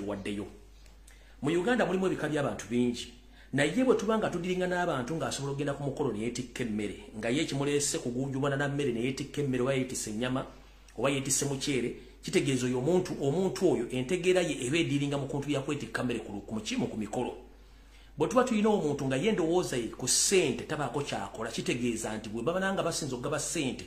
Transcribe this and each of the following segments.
tuwaddeyo. Mu Uganda mulimu ebika by'abantu bingi. Naye bwe tubanga tudiringa n'abantu ng'asobola okugenda ku mukolo ne yeetikka emmere nga ye kimuleese kugunjubana na mmere ne yeetikka emmere oba yeetisse ennyama oba yeetisse muceere, kitegeeza oyo omuntu oyo entegeera ye eba ediringa mu kuntu byakwetikka mmere ku mikolo. Bwe tuba tulina omuntu nga ye endowooza ye ku ssente tabaako kyakola, kitegeeza nti bwe baba nanga basinza okugaba ssente,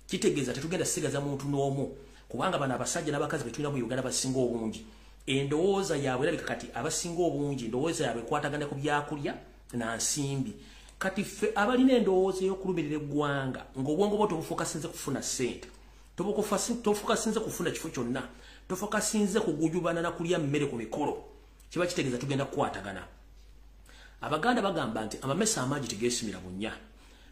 kitegeeza tetugenda sigaza muntu n'omu, kubanga bano abasajja n'abakazi be tulina mu Uganda basinga obungi. Endowooza yaabwe erabika kati abasinga obungi endowooza yaabwe ekwatagana ku byakulya na nsimbi. Kati ffe abalina endowooza ey'okulumirira eggwanga ng'obwongo bwo tobufokasinze kufuna ssente, tofokasinze kufuna kifo kyonna, tofokasinze kugujubana na kulya mmere ku mikolo, kiba kitegeeza tugenda kukwatagana. Abaganda bagamba nti amamesa amangi tegeesimira bunnya.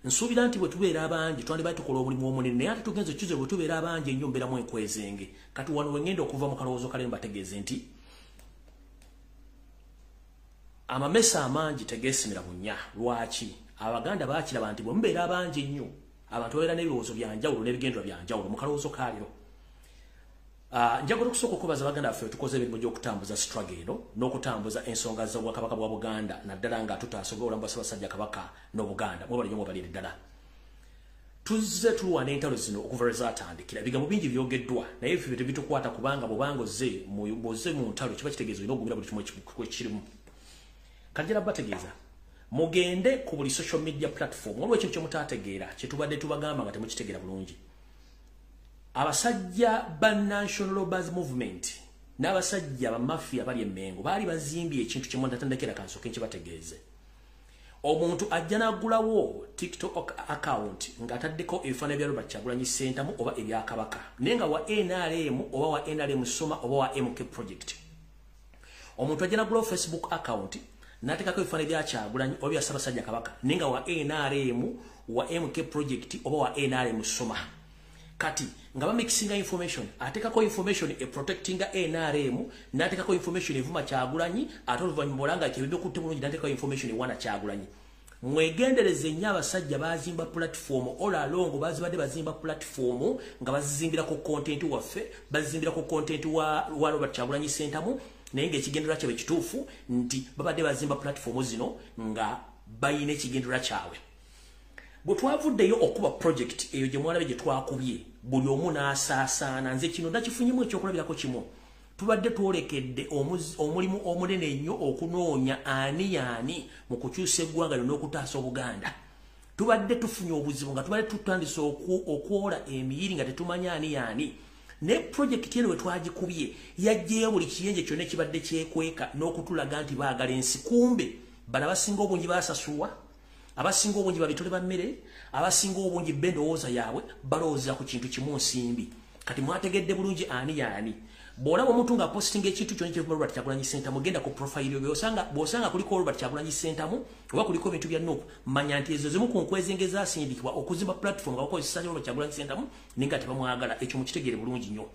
Nsuubira nti bwe tubeera abangi twandibadde tukola omulimu omunene, naye ate tugenze okize bwe tubeera abangi ennyo mbeeramu enkwezenge. Kati wano we ngenda okuva mu kalowoozo kale mbategeeze nti amamesa amangi tegeesimira bunnya. Lwaki? Abaganda baakiraba nti bwe mubeera abangi ennyo abantu babeera n'ebirowoozo bya njawulo n'ebigendwa bya njawulo mu kalowoozo kaaliro. Njagala okusooka okubaza Abaganda baffe tukoze emirimu gy'okutambuza struggle eno n'okutambuza ensonga z'Obwakabaka bwa Buganda naddala nga tutaasobola obulamu bwa Ssaabasajja Kabaka n'Obuganda. Mwebale nnyo mwebalire ddala. Tuzze tulwana entalo zino okuva lwe zaatandikira. Ebigambo bingi byogeddwa naye ffe tebitukwata kubanga bw'obanga ozze mu ntalo kiba kitegeeza olina okugumira buli kimu ekirimu. Kajjala bategeeza mugende ku buli social media platform waliwo ekintu kye mutaategeera kye tubadde tubagamba nga temukitegeera bulungi. Abasajja ba National Robbers Movement n'abasajja ba mafia bali emengo baali bazimbye ekintu kye mwandatandekera kansoke nkibategeeze. Omuntu ajja n'agulawo TikTok account ng'ataddeko ebifaananyi bya Robert Kyagulanyi Ssentamu oba ebya Kabaka naye nga wa NRM oba wa NRM Soma oba wa MK Project. Omuntu ajja n'agulawo Facebook account n'ateekako ebifaananyi bya Kyagulanyi oba bya Ssaabasajja Kabaka naye nga wa NRM wa MK Project oba wa NRM Soma. Kati nga ba mixing information atekako information e protecting NRM natekako information evuma Kyagulanyi ate oluvannyuma bolanga kyebyo kutte bulungi natekako information ewana Kyagulanyi. Mwegendereze nnyo abasajja bazimba platform all along bazibadde bazimba platform nga bazizimbira ku content waffe bazizimbira ku content wa Robert Kyagulanyi Ssentamu naye ng'ekigendera kyabwe kituufu nti babadde bazimba platform zino nga bayina ekigendera kyabwe. Bwe twavuddeyo okuba project eyo gye mwalabe gye twakubye buli omu n'asaasaana nze kino nakifunyemu ekyokulabirako kimu. Tubadde twolekedde omulimu omunene ennyo okunoonya ani mu kukyusa eggwanga lino n'okutaasa Obuganda. Tubadde tufunye obuzibu nga tubadde tutandise okwola emiyiri nga tetumanya ani. Ne project eno we twagikubye yajjeyo buli kiyenje kyonna ekibadde kyekweka n'okutulaga nti baagala ensi. Kumbe bano abasinga obungi baasasulwa, abasinga obungi babitole ba mmere, abasinga obungi b'endowooza yaabwe balowooza ku kintu kimu nsimbi. Kati mwategedde bulungi ani. Bw'olaba omuntu nga postinga ekintu kyonna kye Robert Kyagulanyi Ssentamu genda ku profile yo bw'osanga kuliko Robert Kyagulanyi Ssentamu oba kuliko ebintu bya Nuupu manya nti ezo zimu ku nkwezenge zaasindikibwa okuzimba platform nga bakozesa Robert Kyagulanyi Ssentamu naye nga tebamwagala. Ekyo mukitegeere bulungi nnyo.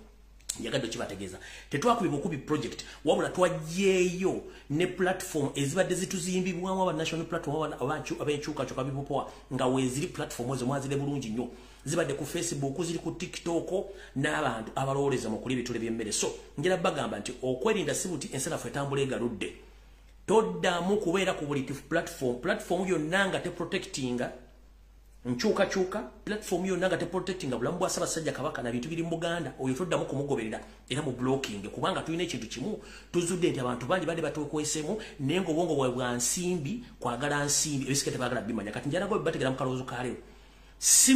Njagadde kibategeeza tetwakubi bukubi project wabula twajjeeyo ne platform ezibadde zituzimbibwamu aba national platform abenkyukakyuka bipopoa nga weeziri platform ezo mwazire bulungi nnyo. Zibadde ku Facebook ziri ku TikTok n'abantu abalowoleza mu kulya ebitole by'emmere. So ngera bagamba nti okwerinda si buti ensanafu etambula egaludde. Toddamu kubeera ku buli platform yonna nga teprotectinga nkyukakyuka, platform yonna nga teprotectinga bulamu bwa Ssaabasajja Kabaka na bintu biri mu Buganda. Oyo toddamu kumugoberera era mu blocking kubanga tulina ekintu kimu tuzudde nti abantu bangi badde batwekweseemu naye ng'obwongo bwawe bwa nsimbi kwagala nsimbi ebisika tebaagala bimanya. Kati njalago bategera mu kalowoozo kaaleo si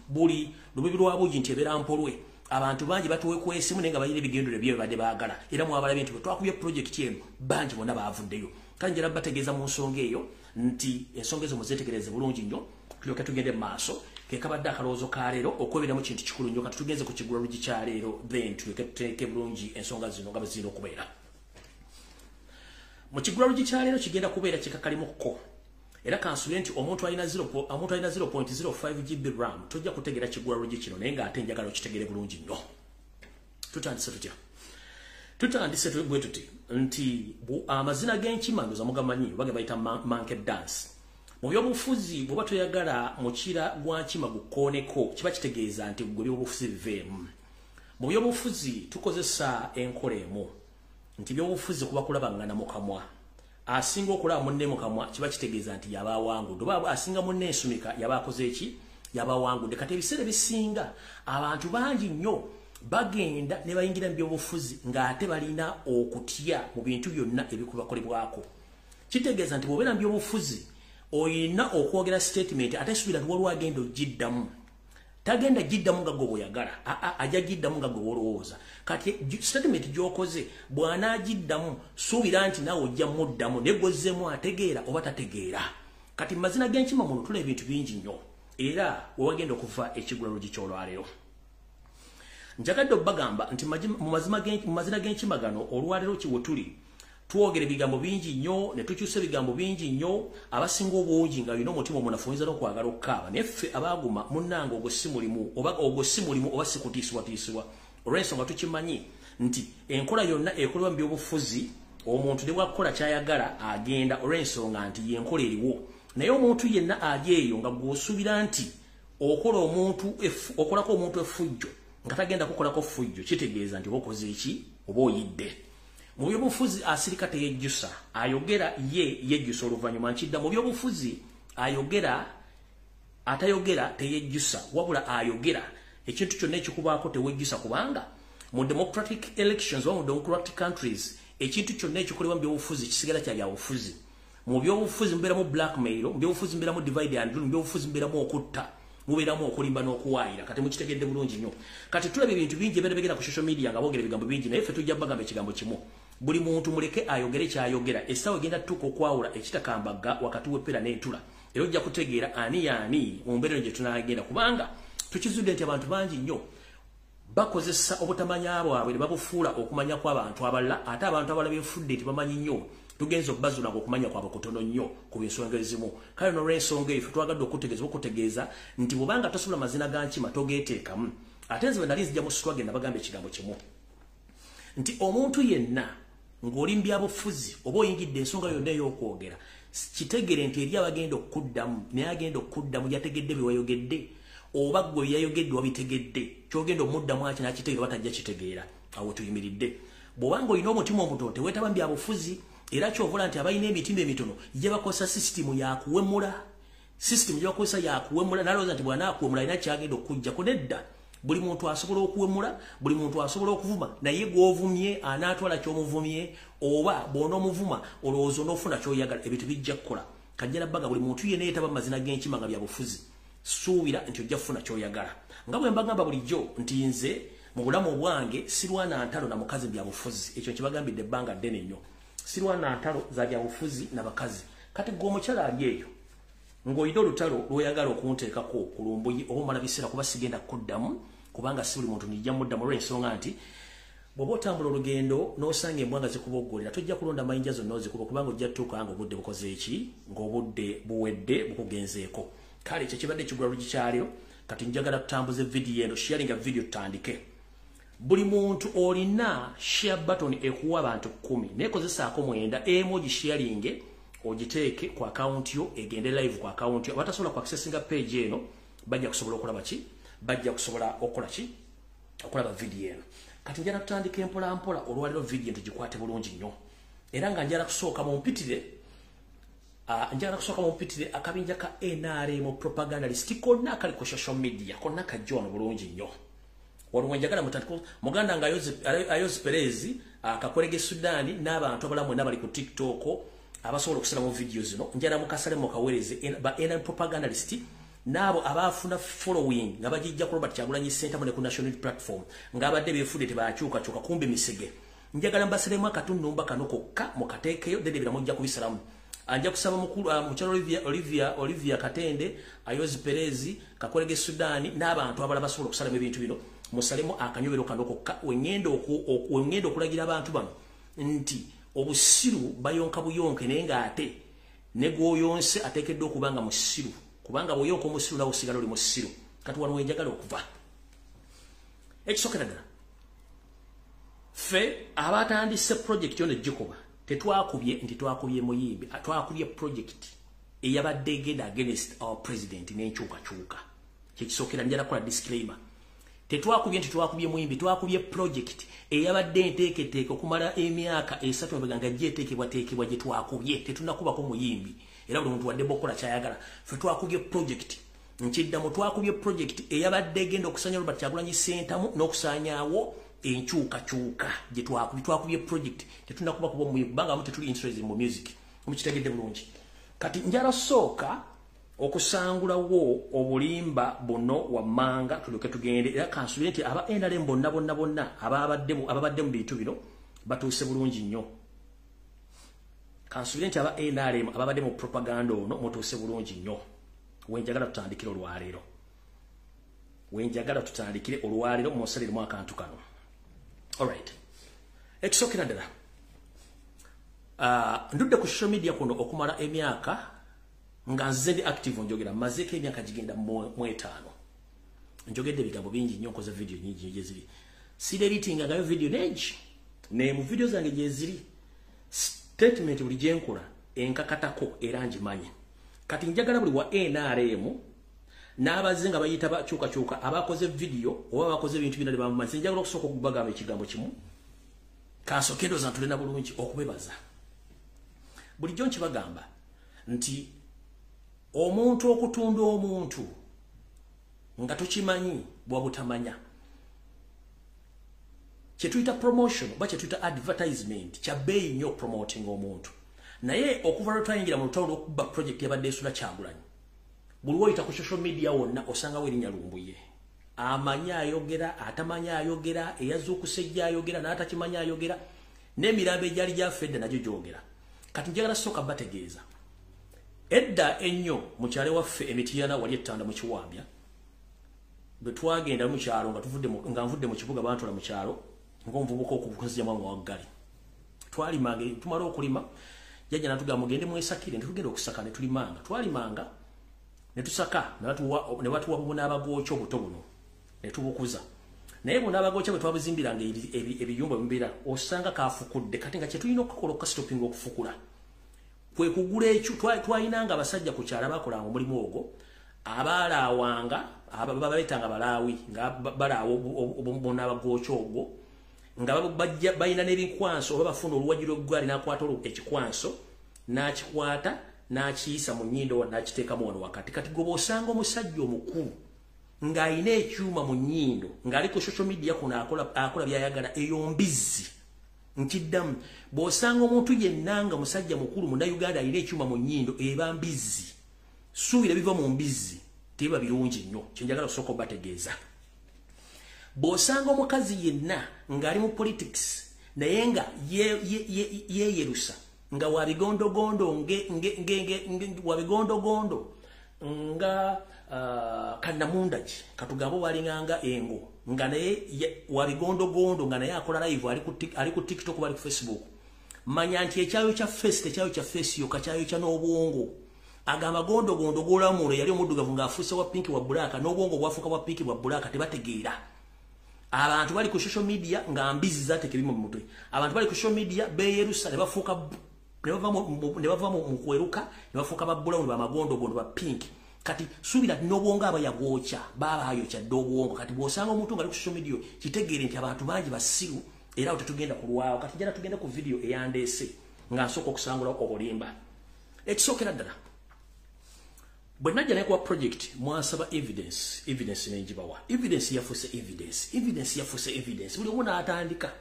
buli lubibi lwa bugi nti ebeera mpolwe. Abantu bangi batwekwesimu naye nga bayina ebigendero bye badde baagala era mwabalabye nti bwe twakubye project eno bangi bonna baavuddeyo. Kale njala bategeeza mu nsonga eyo nti ensonga ezo muzeetegereze bulungi nnyo tulyoke tugende mu maaso. Ke kabadde akalowoozo ka leero okweberamu kintu kikulu nnyo. Kati tugenze ku Kigula Lujji kya leero then tulyoke tuteeke bulungi ensonga zino nga bwe zirina okubeera. Mu Kigula Lujji kya leero kigenda kubeera kikakalimuko. Era kansule nti omuntu alina 0.05 GB RAM tojja kutegeera Kigula Lujji kino naye ng'ate njagala okitegeere bulungi nnyo. Tutandise tutya? Tutandise bwe tuti nti amazina g'enkima ndoza mugamanyi oba ge bayita monkey dance. Mu byobufuzi bw'oba toyagala mukira gwa nkima gukooneko kiba kitegeeza nti gwe byobufuzi biveemu. mu byobufuzi tukozesa enkola emu nti byobufuzi kuba kulabangana mu kamwa asinga okulaba munne mu kamwa kiba kitegeeza nti yabawangudde oba asinga munne ensumika yabakoze eki yabawangudde kati ebiseera bisinga abantu bangi nnyo bagenda ne bayingira mu byobufuzi ng'ate balina okutya mu bintu byonna ebikubakolebwako kitegeeza nti bw'obeera mu byobufuzi oyina okwogera statement ate subira nti waliwo agenda ogiddamu tagenda giddamu nga gwe bw'oyagala ajja giddamu nga gwe bw'olowooza kati statement gy'okoze bw'anaagiddamu suubira nti naawe ojja muddamu negozzeemu ategeera oba tategeera kati mu mazina g'enkima muno tula ebintu bingi nnyo era we wagenda okuva ekigula LUJJI ky'olwaleero njagadde obbagamba nti mu mazina g'enkima gano olwaleero kiwe tuli twogera ebigambo bingi nnyo ne tukyusa ebigambo bingi nnyo abasinga obungi nga bino omutima omunafu oyinza n'okwagala okukaaba naye ffe abaaguma munnange ogwo si mulimu oba si kutiisibwatiisibwa olw'ensonga tukimanyi nti enkola yonna ekolebwa mu byobufuzi omuntu ne bwakukola kyayagala agenda olw'ensonga nti yenkola eriwo naye omuntu yenna ali eyo nga gw'osuubira nti okolako omuntu effujjo nga tagenda kukolako ffujjo kitegeeza nti oba okoze eki oba oyidde mu byobufuzi asirika teyejjusa ayogera yejjusa oluvannyuma nkidda mu byobufuzi ayogera atayogera teyejjusa wabula ayogera ekintu kyonna ekikubaako tewejjusa kubanga mu democratic elections oba mu democratic countries ekintu kyonna ekikolebwa mu byobufuzi kisigala kya byabufuzi mu byobufuzi mubeeramu blackmail mu byobufuzi mubeeramu divide and rule mu byobufuzi mubeeramu okutta mubeeramu okulimba n'okuwaayira kati mukitegedde bulungi nnyo kati tulaba ebintu bingi ebibeera bigenda ku social media nga boogera ebigambo bingi naye ffe tujja bagamba ekigambo kimu buli muntu muleke ayogere kyayogera essaawa egenda tutuuka okwawula ekitakambaga wakati w'eppera n'entula era ojja kutegeera ani yaani mu mbeera gye tunaagenda kubanga tukizudde nti abantu bangi nnyo bakozesa obutamanya bwabwe ne babufuula okumanya kw'abantu abalala ate abantu abalala beefudde nti bamanyi nnyo tugenza obbazula ng'okumanya kwabwe kutono nnyo ku ensonga ezimu kale n'olw'ensonga eyo twagadde okutegeeza nti bw'obanga tosobola mazina ga nkima togeeteekamu ate nze bwe nali nzija mu sitwage nabagamba ekigambo kimu nti omuntu yenna ng'oli mu byabufuzi oba oyingidde ensonga yonna ey'okwogera kitegere nti eri abagenda okuddamu naye agenda okuddamu yategedde bye wayogedde oba gwe yayogedde wabitegedde kyogenda omuddamu aki nakitegeera oba tajja kitegeera awo tuyimiridde bw'obanga olina omutima omutono teweetaba mu byabufuzi era kyovula nti abalina emitima emitono gye bakozesa sisitimu yakuwemula sisitimu gye bakozesa yakuwemula nalowooza nti bw'anaakuwemula alina kyagenda okujjako nedda buli muntu asobola okuwemula buli muntu asobola okuvuma naye gw'ovumye anaatwala ky'omuvumye oba bw'onoomuvuma olowooza onoofuna ky'oyagala ebintu bijja kukola kajja nabbaga buli muntu yenna yeetaba mu mazina g'enkima nga byabufuzi suubira nti ojja kufuna ky'oyagala nga bwe mbagamba bulijjo nti nze mu bulamu obwange sirwana ntalo na mukazi byabufuzi ekyo kibagambidde ebbanga ddene nnyo sirwana ntalo za byabufuzi n'abakazi kati gwe omukyala ali eyo ng'oyina olutalo lw'oyagala okunteekako ku Lumbuye oba omala biseera kuba sigenda kuddamu kubanga si buli muntu nijja muddamu olw'ensonga nti bw'oba otambula olugendo n'osanga embwanga zikuboggolera tojja kulonda mayinja zonna ozikuba kubanga ojja tuuka nga obudde bukoze eki ng'obudde buwedde bukugenzeeko kale ekyo kibadde ekigula LUJJI kyaliro kati njagala tutambuze vidiyo eno sharinga vidiyo tutandike buli muntu olina share button ekuwa abantu 10 nekozesaako 9 emoji sharinge ogiteeke ku account yo egende live ku account yo abatasobola ku accessinga page eno bajja kusobola okulaba ki bajja kusobola okola ki okulaba vidiyo eno kati njala tutandika empola mpola olwaliro vidiyo tugikwate bulungi nnyo era nga njala kusooka mu mpitire akabinja ka NRM propagandalist konna akali ku social media konna kajja wano bulungi nnyo waliwo njagala mutandika muganda nga ayozi perezi akakolege Sudani n'abantu abalamu n'abali ku TikTok abasobola okusalamu vidiyo zino njala mukasale mukawereze ba NRM propagandalist nabo abafuna following nga bajijja ku Robert Kyagulanyi Center mu national platform nga abadde beefudde tebakyuka kumbe misege njagala mbaselemu akatunumba kanokokka mukateekeyo dedebira mujja kubisalamu anja kusaba mukulu mukyalo Olivia Katende ayozi perezi kakolege Sudani n'abantu abala basobola okusalamu ebintu bino musalemu akanyobero kanokokka wengendo okulagira abantu bano nti obusiru bayonka buyonke naye ng'ate ne gwoyonse ateekeddwa okubanga musiru kubanga bw'oyonka omusiru nawe osigala oli musiru kati wano wenjagala okuva ekisookera ddala ffe abatandise project yo ne gikoba tetwakubye nti twakubye muyimbi twakubye project eyabadde egenda against our president n'enkyukakyuka kyekisookera njala kukola disclaimer tetwakubye muyimbi twakubye project eyabadde enteeketeeke okumala emyaka 3 mbaganga gyeteekebwa gye twakubye tetunakubako muyimbi era buli muntu wadde bokola kyayagala fe twakubye project nkiddamu twakubye project eyabadde egenda okusanya Robert Kyagulanyi Sentamu n'okusanyawo enkyukakyuka gye twakubye project tetunakubako muyimbi banga tetuli interested mu music mukitegedde bulungi kati njala sooka okusangulawo obulimba buno wammanga tuluke tugende era kansubire nti aba NRM bonna ababadde mu bintu bino batuuse bulungi nnyo kansubire nti aba NRM ababadde mu propaganda ono mutuuse bulungi nnyo wenjagala tutandikire olwaleero mu nsaliremu akantu kano alright ekisookera ddala ndudde ku social media kuno okumala emyaka nga nze active njogera mazeko emyaka gigenda mu 5 njogedde ebigambo bingi nnyo nkoze video nyingi gyeziri sideritinga ngayo video neji ne mu video zange gyeziri statement buli gyenkola enkakatako era ngimanyi kati njagala buli wa NRM n'abazinga bayita bakyukakyuka abakoze video oba bakoze ebintu binali bamumanyi njagala okusooka okubagamba ekigambo kimu kansokendo zantulena bulungi okubebaza bulijjo nkibagamba nti omuntu okutunda omuntu nga tukimanyi bwabutamanya kyetuyita promotion oba kyetuyita advertisement kyabeeyi nnyo promoting omuntu naye okuva lwe twayingira mu lutalo lw'okubba project yabadde esula Kyagulanyi buli woyita ku social media wonna osangawo erinnya Lumbuye amanyi ayogera atamanyi ayogera eyazuukuse ejja ayogera n'atakimanyi ayogera n'emirambo egyali gyafedde nagyo gyogera kati njagala sooka bategeeza edda ennyo mu kyalo waffe Emitiyana wali ettanda mu Kiwambya bwe twagenda mu kyalo nga nvudde mu kibuga bantola mu kyalo ng'omuvubuka okubukozya mwamu waggali twalimanga tumala okulima jjajja natugamba mugende mwesakire netugenda okusaka ne tulimanga twalimanga ne tusaka ne batuwa bunaabagooca obuto buno ne tubukuza naye bunaabagooca bwe twabuzimbiranga ebiyumba bimbeera osanga kaafukudde kati nga kyetulina okukola okukasitopinga okufukula kwe kugula ekyo twayinanga abasajja ku kyalo abakolanga omulimu ogwo abaalaawanga babayitanga balaawi nga balaawo bunaabagooca ogwo nga bayina n'ebikwanso oba bafuna oluwagiro ogwali n'akwata ekikwanso n'akikwata n'akiyisa mu nnyindo n'akiteekamu wano wakati kati gwe bw'osanga omusajja omukulu ng'alina ekyuma mu nnyindo ng'ali ku social media kuno akola byayagala eyombizzi nkiddamu bw'osanga omuntu yenna nga musajja mukulu Munnayuganda alina ekyuma mu nnyindo eba mbizzi suubira biva mu mbizzi tebiba birungi nnyo kyenjagala okusooka obategeeza bw'osanga omukazi yenna ng'ali mu politics naye nga yeeyerusa nga wabigondogondo nga kannamundagi katugamba walinganga engo nga naye wabigondogondo nga naye akola live ali ku TikTok bali ku Facebook manya nti ekyayo kya face tekyayo kya face yo kakyayo kya n'obwongo agamba gondogondo golamuro yali omuddugavu ng'afuuse wa pinki wa bulaka n'obwongo bwafuuka bwa pinki bwa bulaka tebategeera abantu bali ku social media nga mbizi zaateke bimu mu mutwe abantu bali ku social media beeyerusa ne bafuuka ne bava mu kweruka ne bafuuka babbulawuni bamagondogondo ba pinki kati suubira n'obwongo abayagwoca babayokya dde obwongo kati bw'osanga omuntu nga ali ku social media kitegeere nti abantu bangi basiru era awo tetugenda kulwawo kati njala tugenda ku video eyandeese nga nsooka okusangulawo obulimba ekisookera ddala bwe najja naye kuwa project mwansaba evidence nenjibawa evidence yafuuse evidence buli omu n'atandika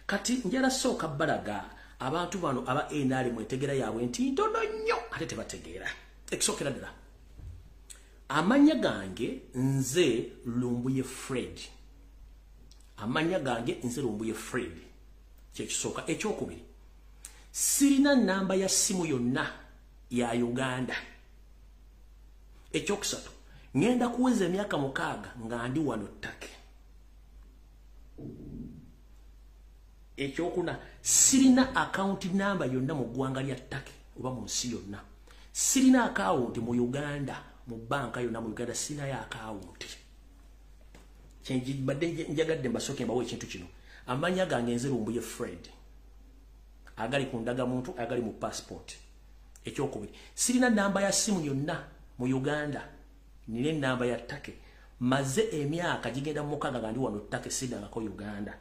kati njala sooka balaga abantu bano aba NRM entegera yaabwe nti ntono nnyo ate tebategeera ekisookera ddala amanya gange nze Lumbuye Fred kyekisooka ekyokubiri sirina namba ya simu yonna ya Uganda ekyokusatu ngenda kuweza emyaka 6 nga ndi wano ttake ekyokuna sirina account number yonna mu ggwanga lya ttake oba mu nsi yonna sirina account mu Uganda mu banka yonna mu Uganda sirina ya account badde njagadde mbasooke mbawo ekintu kino amanya gange nze Lumbuye Fred agali ku ndagamuntu agali mu passport ekyokubiri sirina namba ya simu yonna mu Uganda nine namba ya ttake maze emyaka gigenda mukaga gandi wano ttaka sidangako Uganda.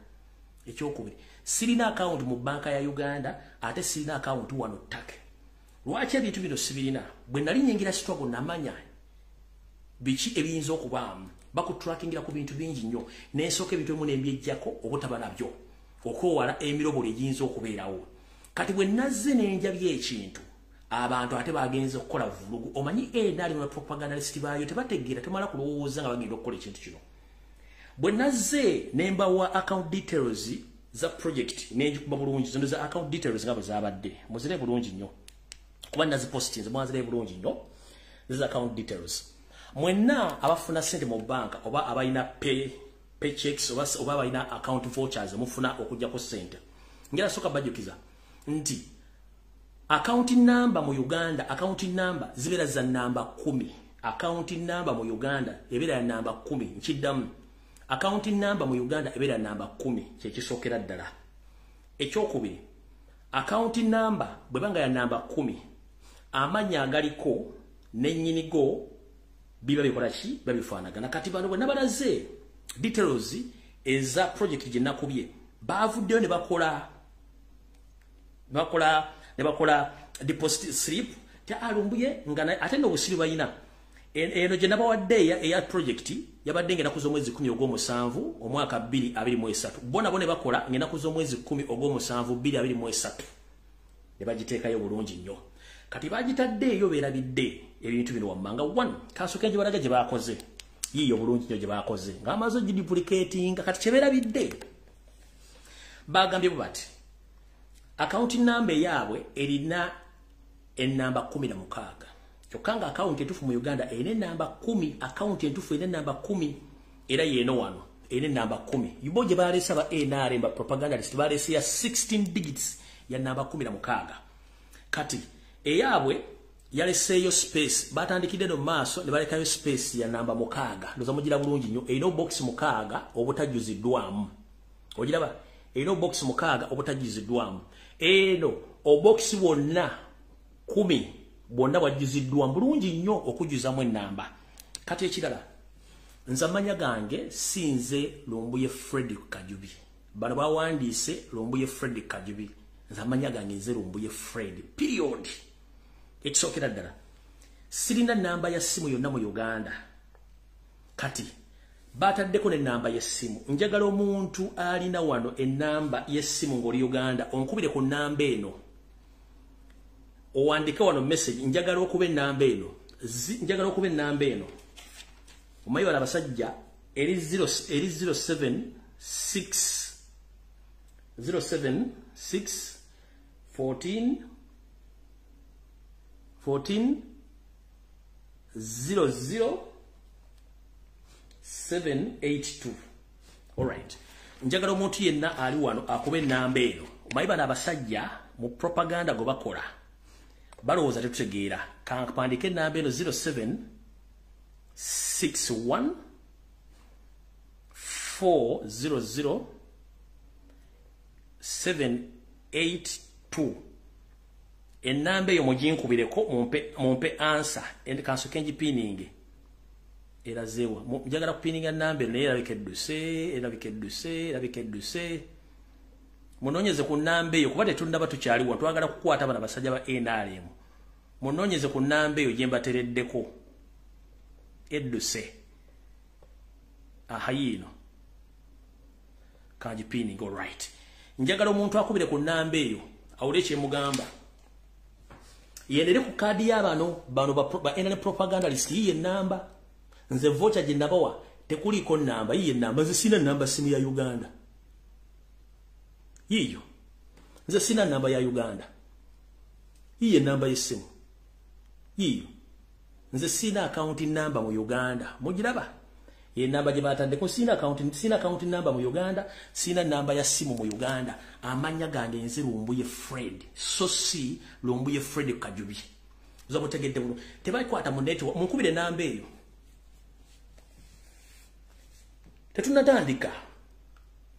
Ekyokubiri, sirina account mu banka ya Uganda ate sirina account wano ttaka. Lwaki ebintu bino sibirina? Bwe nali nyingira struggle namanya biki ebiyinza okubaamu. Bakutrackingira ku bintu bingi nnyo. N'ensooka ebintu emu n'embyejjako obutaba nabyo. Okwewala emirobolo egiyinza okubeerawo. Kati bwe nazze n'enjabya ekintu, abantu ate bagenze okukola vulugu. Omanyi nali mu propagandalist baayo tebategeera temala kulowooza nga bagenda okukola ekintu kino. Bwe nazze nembawa account details za project n'enjikuba bulungi zino za account details nga bwe zaabadde. Muzire bulungi nnyo. Kuba nazipostinze mwazire bulungi nnyo. Za account details. Mwenna abafuna sente mu banka oba abayina paychecks oba abayina account vouchers mufuna okujja ku sente. Ngera soka bajukiza nti account number mu Uganda, account number zibera za namba 10. Account number mu Uganda ebera ya namba 10 nchiddamu. Account number mu Uganda ebera namba 10 kye kisokera ddala. Ekyokubiri, account number bwebanga ya namba 10 amanya agaliko n'ennyinigo biba bikola ki babifaanagana. Kati bano bwe nabalaze details eza project gye nakubye baavuddeyo ne bakola deposit slip ta Lumbuye nga ate n'obusiri bayina eno gye nabawadde eya project yabadde ngenda kuza omwezi 10 ogw'omusanvu omwaka 2023 bona bakola ngenda kuza omwezi 10 ogw'omusanvu 2023 ne bagiteekayo bulungi nnyo. Kati bagitadde eyo beerabidde ebintu bino wammanga 1 kansoke nje balaga gye baakoze yiyo bulungi nnyo gye baakoze ng'amaze giduplicating kati kye beerabidde bagambye bati account number yaabwe erina enamba 16 kyokka nga account entufu mu Uganda erina enamba 10 account entufu erina enamba 10 era yeeno wano erina enamba 10 yubo gye baalesa ba NRM ba propagandalist baalesa ya 16 digits ya namba 16 kati eyabwe yaleseeyo space batandikidde no maaso ne balekayo space ya namba 6 ndoza mugira bulungi nnyo erina box 6 obutajuziddwamu ogiraba erina box 6 obutajuziddwamu eno obox wonna 10 bonna bwajuziddwa bulungi nnyo okujuzamu enamba. Kati ekirala nza manya gange sinze Lumbuye Fred Kajubi bano bawandiise Lumbuye Fred Kajubi nza manya gange nze Lumbuye Fred period. Ekisokera ddala sirina namba ya simu yonna mu Uganda. Kati bataddeko ne namba y'essimu. Njagala omuntu alina wano enamba y'essimu ng'oli Uganda onkubire ku namba eno owandike wano message njagala okuba enamba eno njagala okuba enamba eno omayi wala abasajja eri 076 14 00 782. All right. Njagala omuntu yenna ali wano akube namba eno. Omayi bana abasajja mu propaganda go bakola. Balowooza tetutegeera. Kampandike namba eno 0761 400 782. Enamba eyo muginkubireko mumpe answer kansoke ngipininge. Erazewa njagala kupininga namba naye erabikedduse munonyeze ku namba eyo kuba tetundaba tukyaliwo twagala kukwata bana basajja ba NRM munonyeze ku namba eyo gye mbatereddeko edduse ahayino kangipining. All right, njagala omuntu akubire ku namba eyo awule kyemugamba yendere ku kadi y'abano ba NRM propagandalist yiye namba nze voucher gye nabawa tekuliko namba yiye namba nze sina namba simu ya Uganda yiyo nze sina namba ya Uganda yiye namba y'essimu yiyo nze sina account number mu Uganda mugiraba ye namba gye batandeko sina account number mu Uganda sina namba ya simu mu Uganda amanya gange nze Lumbuye Fred so si Lumbuye Fred Kajubi zamutegedde buno tebayikwata mu network munkubire namba eyo tetunatandika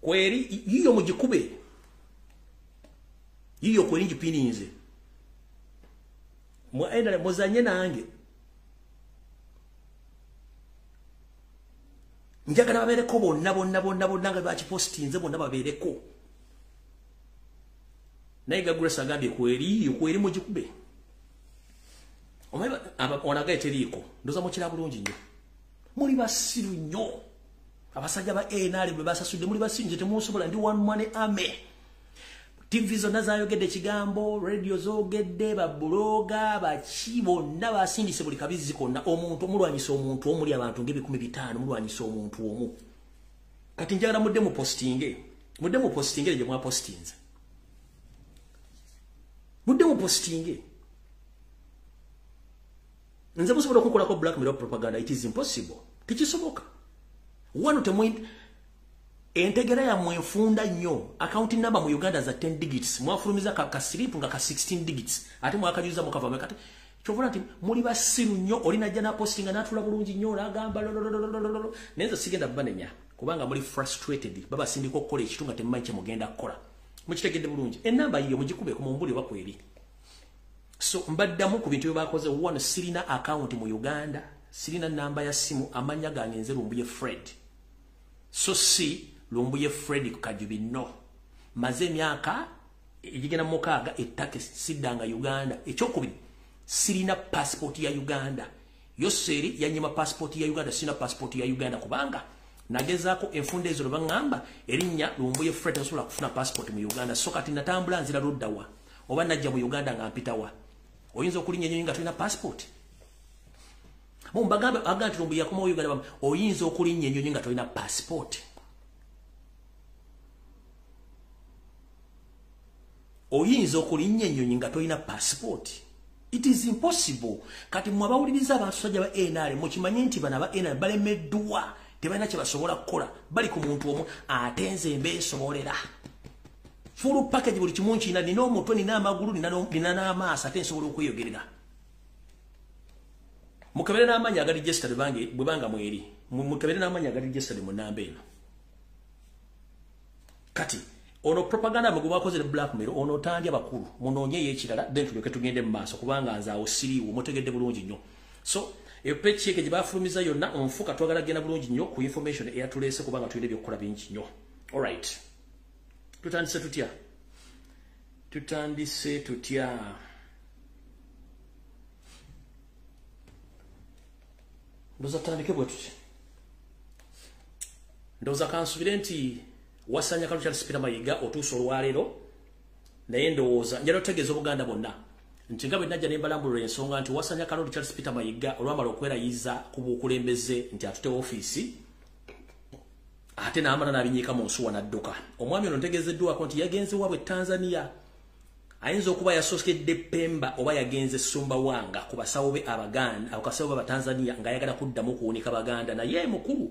kweri yiyo mugikube yiyo kweri ngipininze mwaenda muzanye nange njagala babeereko bonna nga bakipostinze bonna babeereko naye Grace agambye kweri mugikube omanyi onagaye teriiko ndoza mukira bulungi nnyo muli basiru nnyo abasajja ba NRA bwe basasudde muli basiru nje temusobola ndi one money army TV zonna zayogedde ekigambo radio zoogedde babuloga bakibo bonna basindise buli kabizi konna omuntu omulwanyisa omuntu omuli abantu ng'ebikumi 5 mulwanyisa omuntu omu kati njagala mudde mu postinge gye mwapostinze mudde mu postinge nze musobola okukolako blackmail propaganda. It is impossible. Tekisoboka. Wano temwe entegera ya mwefunda nnyo. Accounting number mu Uganda za 10 digits. Mwafulumiza ka slip nga ka 16 digits. Ate mwakajuza mukava kati. Chovona ati muli basiru nnyo olina jana postinga natula bulungi nnyo agamba lolololololo. Nenza sigenda banenya kubanga muli frustrated. Baba sindiko kola ekitunga temmanyi kye mugenda kola. Mukitegedde bulungi. Enamba yiyo mugikube ku mumbuli wakweri. So mbaddamu ku bintu byabakoze one sirina account mu Uganda, sirina namba ya simu amanya gange nze Lumbuye Fred. So si Lumbuye Fred ku Kajubi no. Maze myaka egigenda mukaaga ettake siddanga Uganda. Ekyokubiri sirina passport ya Uganda. Yoseri yanyima passport ya Uganda, sina passport ya Uganda kubanga nagezaako enfunda ezo bangamba erinnya Lumbuye Fred asobola kufuna passport mu Uganda. So kati natambula nzira luddawa oba najja mu Uganda nga mpitawa. Oyinza okulinnya ennyonyi nga tulina passport. Mumbagambe aganti Lumbuye yakoma mu Uganda oyinza okulinnya ennyonyi nga tulina passport. Oyinza okulinnya ennyonyi nga tulina passport. It is impossible. Kati mwabawuliriza abantu sajja ba NRA mukimanye nti bana ba NRA balemeddwa tebalina kye basobola kukola bali ku muntu omu atenze mbeesobolera. Full package buli kimu nkina nina omutwe nina amagulu nina n'amaaso ate nsobola okweyogerera. Mukebere n'amanya agali registered bwe banga mweri. Mukebere n'amanya agali registered mu namba eno. Kati ono propaganda muguma akoze blackmail ono tandya bakulu munoonye yekirala then tulyoke tugende mu maaso kubanga nzaawo siriwo mutegedde bulungi nnyo. So epechi yake gibafulumiza yonna onfuka twagala genda bulungi nnyo ku information eyatulese kubanga tulinde byokukola bingi nnyo. All right. Tutandise tutya. Ndoza tandike bwe tuti. Ndoza kansubire nti wasanya kalu Charles Peter Mayiga otuuso olwaleero naye ndowooza njala otegeeza Obuganda bonna nti nga bwe najja ne mbalambulira ensonga nti wasanya kalu Charles Peter Mayiga olwamala okwerayiza ku bukulembeze nti atutewo ofiisi ate n'amala n'abinyiika mu nsuwa n'adduka. Omwami ono ntegeezeddwako nti yagenze wabwe Tanzania ayinza okuba yasookedde Pemba oba yagenze Sumbawanga ku basawo be Abaganda abasawo b'Abatanzania ng'ayagala kuddamu kuwunika Baganda naye mukulu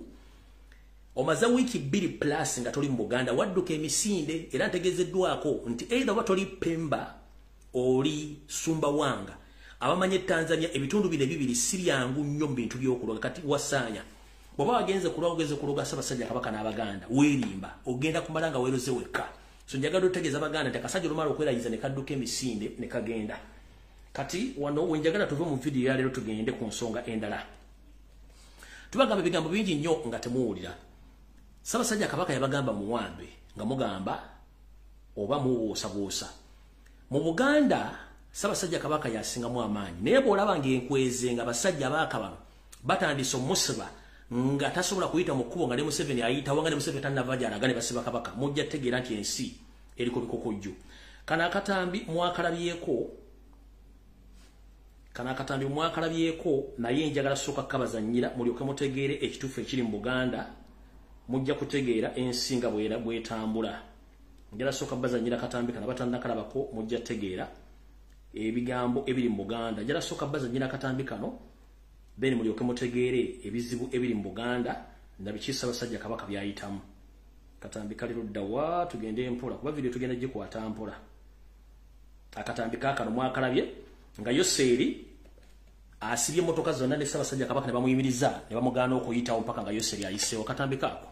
omaze wiiki 2 plus nga toli mu Buganda wadduka emisinde era ntegeezeddwako nti either oba toli Pemba oli Sumbawanga abamanye Tanzania ebitundu bino ebibiri si byangu nnyo mu bintu by'okuloga kati wasaanya bw'oba wagenze kuloga Ssaabasajja Kabaka n'Abaganda weerimba ogenda kumala nga weeroze wekka. So njagala otegeeza Abaganda nti akasajja olumala okwerayiza ne kadduka emisinde ne kagenda. Kati wano wenjagala tuve mu video ya leero tugende ku nsonga endala. Tubagamba ebigambo bingi nnyo nga temuwulira. Ssaabasajja Kabaka yabagamba muwambe nga mugamba oba mubuusabuusa. Mu Buganda Ssaabasajja Kabaka yasingamu amaanyi naye bw'olaba ng'enkweze nga basajja baakabano batandise omusiba nga tasobola kuyita mu kkubo nga ne Museveni ayita wanga ne Museveni tanava gy'alaga ne basiba Kabaka mujja tegeera nti ensi eriko bikokojjo. Kana akatambi mwakalabyeko naye njagala sooka kabazannyira mulyoke mutegeere ekituufu ekiri mu Buganda mujja kutegeera ensi nga bwetambula. Njagala sooka bazannyira katambi kana batannakalabako mujja tegeera ebigambo ebiri mu Buganda. Njagala sooka bazannyira katambi kano then mulyoke mutegeere ebizibu ebiri mu Buganda nabiki Ssaabasajja Kabaka byayitamu. Katambi kali ludda wa tugende mpola kuba video tugenda gikwata mpola. Akatambi kakano mwakalabye nga Yoseri asibye motoka zonna ne Ssaabasajja Kabaka ne bamuyimiriza ne bamugaana okuyitawo mpaka nga Yoseri ayiseewo. Katambi kako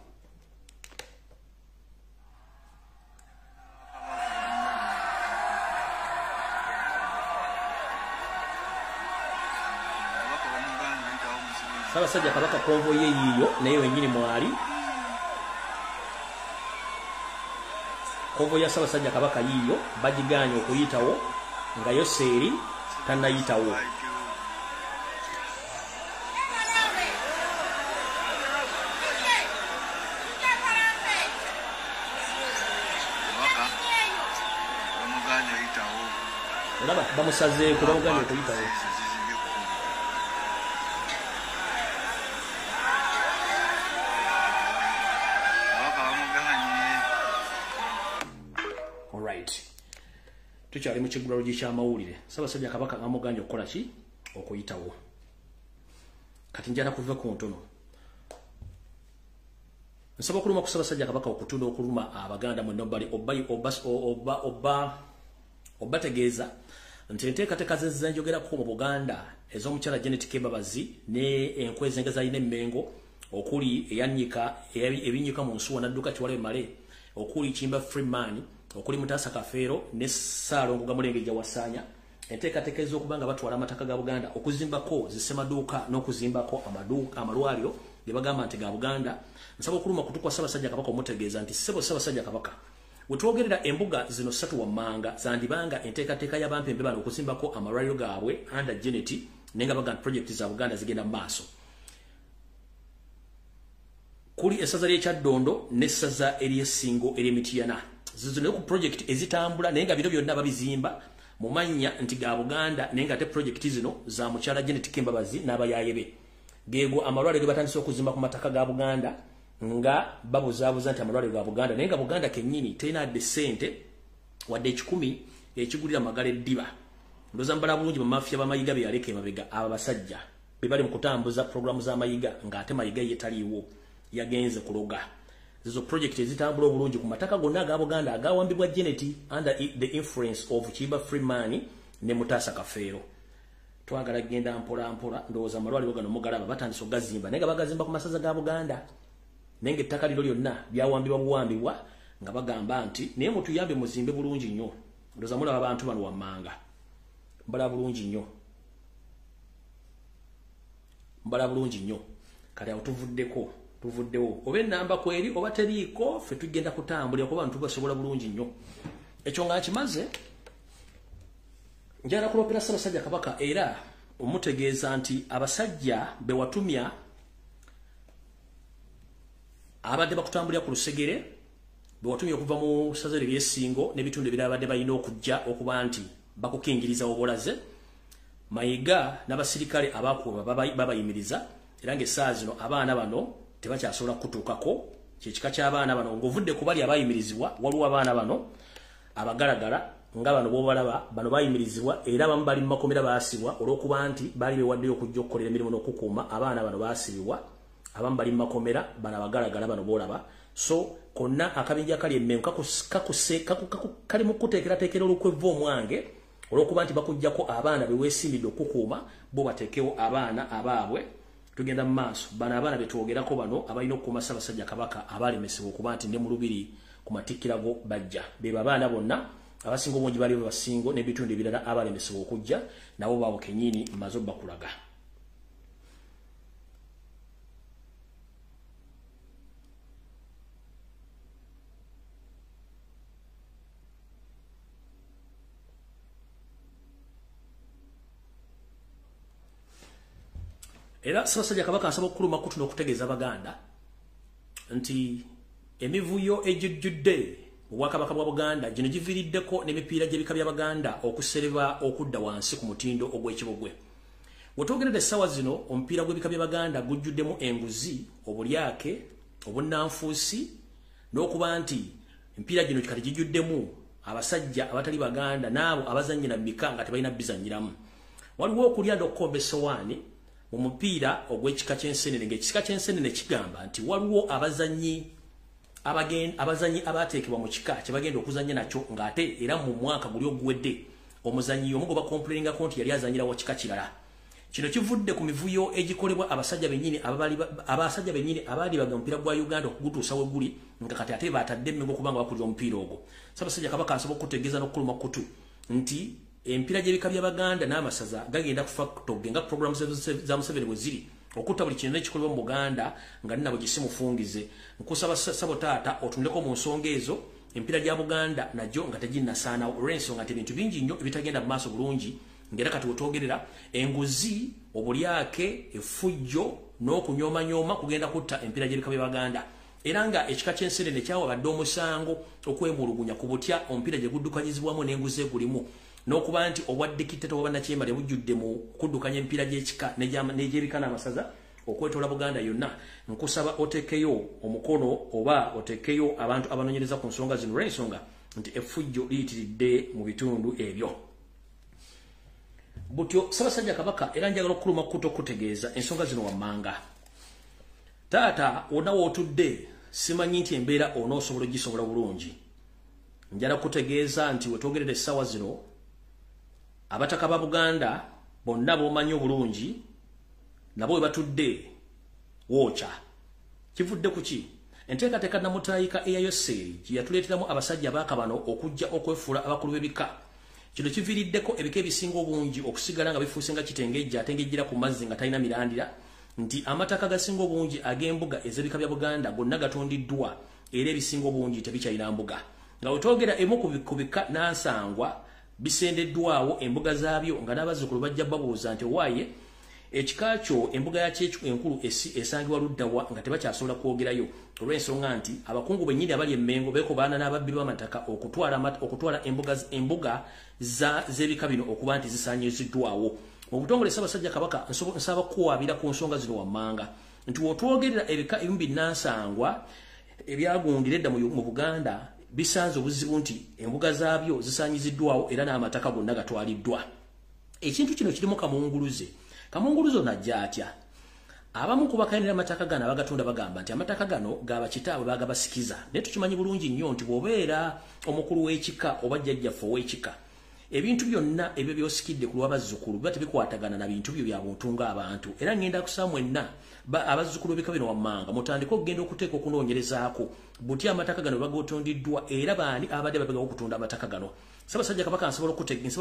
Ssaabasajja Kabaka konvoyi yiyo naye wenyini mwali. Konvoyi ya Ssaabasajja Kabaka yiyo bagiganye okuyitawo nga yo seeri tannayitawo. Olaba bamusazeeko bamuganye okuyitawo. Tukyali mu kigula LUJJI ky'amawulire. Ssaabasajja Kabaka amuganye okukola ki? Okuyitawo. Kati njala kuva ku ntono. Nsaba okuluma ku Ssaabasajja Kabaka okutunda okuluma Abaganda mu Nobali obategeeza nti enteekateeka z'enjogerako mu Buganda ez'omukyala Janet Kebabazi ne enkwezi engeza alina emmengo okuli eyannyika ebinnyika mu nsuwa n'adduka Kiwale Male okuli Kimba Freeman okuli Mutaasa Kafeero ne Ssaalongo Gamulengejja Wasaanya enteekateeka ez'okuba nga batwala amataka ga Buganda okuzimbako zisemaduuka n'okuzimbako amalwaliro ge bagamba nti ga Buganda. Nsaba okuluma kutukwa Ssaabasajja Kabaka omutegeeza nti ssebo Ssaabasajja Kabaka wetwogerera embuga zino ssatu wammanga zandibanga enteekateeka y'abampembe bano okuzimbako amalwaliro gaabwe under Janet nenga baga project za Buganda zigenda maaso. Kuli essaza ly'Ekyaddondo n'essaza ery'Essingo ery'Emityana zizino ku project ezitambula nenga biro byonna babizimba mu mannya nti ga Buganda nenga ate project zino za mukyala Janet Kebabazi n'abayayebe geego amalwaliro batandise okuzimba ku mataka ga Buganda nga babuzaabuza nti amalwaliro ga Buganda nenga Buganda kennyini terina de sente wadde ekikumi ekigulira magala eddiba. Ndoza mbala bulungi mu mafia b'amayiga be yaleka emabega aba basajja be bali mu kutambuza programu z'amayiga ng'ate mayiga ye taliiwo yagenze kuloga. Zizo project ezitambula obulungi ku mataka gonna aga Buganda agawambibwa Janet under the influence of Kimba Freeman ne Mutaasa Kafeero. Twagala genda mpola mpola ndowooza amalwaliro gano mugalaba batandise ogazimba nenga bagazimba ku masaza ga Buganda nenge ettaka liro lyonna byawambibwa buwambibwa nga bagamba nti naye mutuyambe muzimbe bulungi nnyo. Ndowooza mulaba abantu bano wammanga mbala bulungi nnyo kati awo tuvuddewo oba ennamba kweri oba teriiko ffe tugenda kutambulira kuba abantu basobola bulungi nnyo. Ekyo nga kimaze njala kulopera Ssaabasajja Kabaka era omutegeeza nti abasajja be watumya abadde bakutambulira ku lusegere be watumya okuva mu ssaza ly'Essingo n'ebitundu ebirala badde balina okujja okuba nti bakukingiriza obulaze mayiga n'abasirikale abakuba babayimiriza era ng'essaawa zino abaana bano tebakyasobola kutuukako kyekika ky'abaana bano ng'ovudde ku bali abayimirizibwa waliwo abaana bano abagalagala nga bano b'obalaba bano bayimirizibwa era abamu bali mu makomera baasibwa olw'okuba nti baali beewaddeyo okujja okukolera emirimu n'okukuuma abaana bano baasibibwa abamu bali mu makomera bano abagalagala bano b'olaba. So konna akabinja kali emmengo kali mu kuteekerateekera olukwevu omwange olw'okuba nti bakujjako abaana be weesimbidde okukuuma bo bateekewo abaana abaabwe. Tugenda mu maaso bano abaana be twogerako bano abalina okukuuma Ssaabasajja Kabaka abalemesebwa okuba nti ne mu lubiri ku matikkira go bajja be babaana bonna abasinga obungi bali basingo n'ebitundu ebirala abalemesebwa okujja nabo baabo kennyini mmaze obbakulaga. Era Ssaabasajja Kabaka asaba okuluma kutu n'okutegeeza Abaganda nti emivuyo ejijjudde mu Bwakabaka bwa Buganda gino giviiriddeko n'emipiira gy'ebika by'Abaganda okusereba okudda wansi ku mutindo ogw'ekibogwe. Wetwogeredde essaawa zino omupiira gw'ebika by'Abaganda gujjuddemu enguzi, obulyake, obunnanfuusi n'okuba nti empiira gino kati gijjuddemu abasajja abatali Baganda n'abo abazannyira mu bika nga tebalina bizannyiramu. Waliwo okulya n'okkomba essowaani mu mupiira ogw'ekika ky'ensenene ng'ekika ky'ensenene kigamba nti waliwo abazanyi abateekebwa mu kika kye bagenda okuzannya nakyo ng'ate era mu mwaka guli oguwedde omuzanyi omu gwe bakomplaininga nti yali azanyira wa kika kirala. Kino kivudde ku mivuyo egikolebwa abasajja bennyini abaali baga omupiira gwa Uganda okugutuusa we guli nga kati ate batadde emmengo okubanga bakulira omupiira ogwo. Ssaabasajja Kabaka asaba okutegeeza n'okuluma kutu nti empiira gy'ebika by'Abaganda n'amasaza gagenda kufa togenga programu za Museveni bwe ziri okutta buli kintu ekikolebwa mu Buganda nga nina bugisimu fungize nkusaba sabo taata otundeko mu nsonga ezo empira gya Buganda najjo nga teginnasaana olw'ensonga nti ebintu bingi nnyo ebitagenda mu maaso bulungi ngera kati wetwogerera enguzi obulyake effujjo n'okunyoomanyoma kugenda kutta empira gy'ebika bya Baganda era nga ekika ky'ensere ne kyawa badde omusango okwemulugunya ku butya omupiira gye guddukanyizibwamu n'enguzi egulimu n'okuba nti obwaddekiteta bw'abannakyembale bujjudde mu kuddukanya emipira gy'ekika n'egyebika n'amasaza okwetoola Buganda yonna nkusaba otekeyo omukono oba otekeyo abantu abanoonyereza ku nsonga zino olw'ensonga nti effujjo liyitiridde mu bitundu ebyo butyo Ssaabasajja Kabaka era njagala okukuluma kuto okutegeeza ensonga zino wammanga taata wonna wootudde simanyi nti embeera onoosobola ogisobola bulungi njala kutegeeza nti wetwogerera essaawa zino abataka ba Buganda bonna b'omanyi obulungi nabo we batudde wookya kivudde ku ki enteekateeka namutaayika eyayoseri gye yatuleeteramu abasajja baakabano okujja okwefuula abakulu b'ebika kino kiviiriddeko ebika ebisinga obungi okusigala nga bifuuse nga kitengejja atengejjera ku mazzi nga talina mirandira nti amataka gasinga obungi ag'embuga ez'ebika bya Buganda gonna gatondiddwa era ebisinga obungi tebikyalina mbuga nga wetwogera emu ku bika Nansangwa bisendeddwawo embuga zaabyo nga n'abazzukulu bajja babuuza nti waaye ekika kyo embuga yakyo enkulu esangibwa luddawa nga tebakyasobola kwogerayo olw'ensonga nti abakungu bennyini abali emmengo beekobaana n'ababbi b'amataka okutwala embuga z'ebika bino okuba nti zisaanyiziddwawo mu butongole Ssaabasajja Kabaka nsaba kuwaabira ku nsonga zino wammanga nti wotwogerera ebika ebimu binnansangwa ebyagundira edda mu Buganda bisanze obuzibu nti embuga zaabyo zisaanyiziddwawo era n'amataka gonna gatwaliddwa ekintu kino kirimu kamunguluze najja atya abamu ku bakayanira amataka gano abagatunda bagamba nti amataka gano gaba kitaabwe bagabasikiza naye tukimanyi bulungi nnyo nti bw'obeera omukulu w'ekika oba jjajjaffe ow'ekika ebintu byonna ebyo by'osikidde ku lw'abazzukulu biba tebikwatagana na bintu byo bya buntu ng'abantu era ngenda kusaba mwenna abazzukulu b'ebika bino wammanga mutandike okugenda okuteeka okunoonyerezaako buti amataka gano bagotondiddwa era baani abadde babegawo okutunda amataka gano Ssaabasajja Kabaka nsaba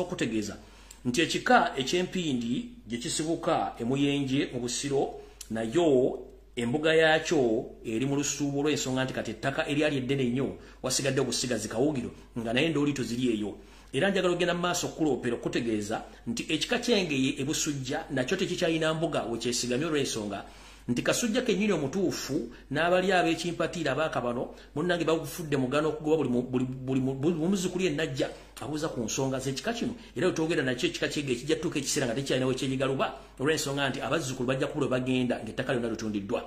okutegeeza nti ekika eky'empindi gye kisibuka emuyenje mu Busiro nayo embuga yakyo eri mu lusuubo olw'ensonga nti kati ettaka eryali eddene nnyo wasigadde obusigazi kawugiro nga naye ndoolito ziri eyo era njagala ogenda mu maaso okuloopera okutegeeza nti ekika ky'Engeye ebusujja nakyo tekikyalina mbuga wekyesigamye olw'ensonga nti Kasujja kennyini omutuufu n'abali ab'ekimpatiira abaakabano munnange bagufudde mugano okugoba buli muzzukulu ennajja abuuza ku nsonga z'ekika kino era wetwogera nakyo ekika ky'Engeye kijja tutuuka ekiseera nga tekyalina wekyenyigaluba olw'ensonga nti abazzukulu bajja kubula bagenda ng'ettaka lyonna litundiddwa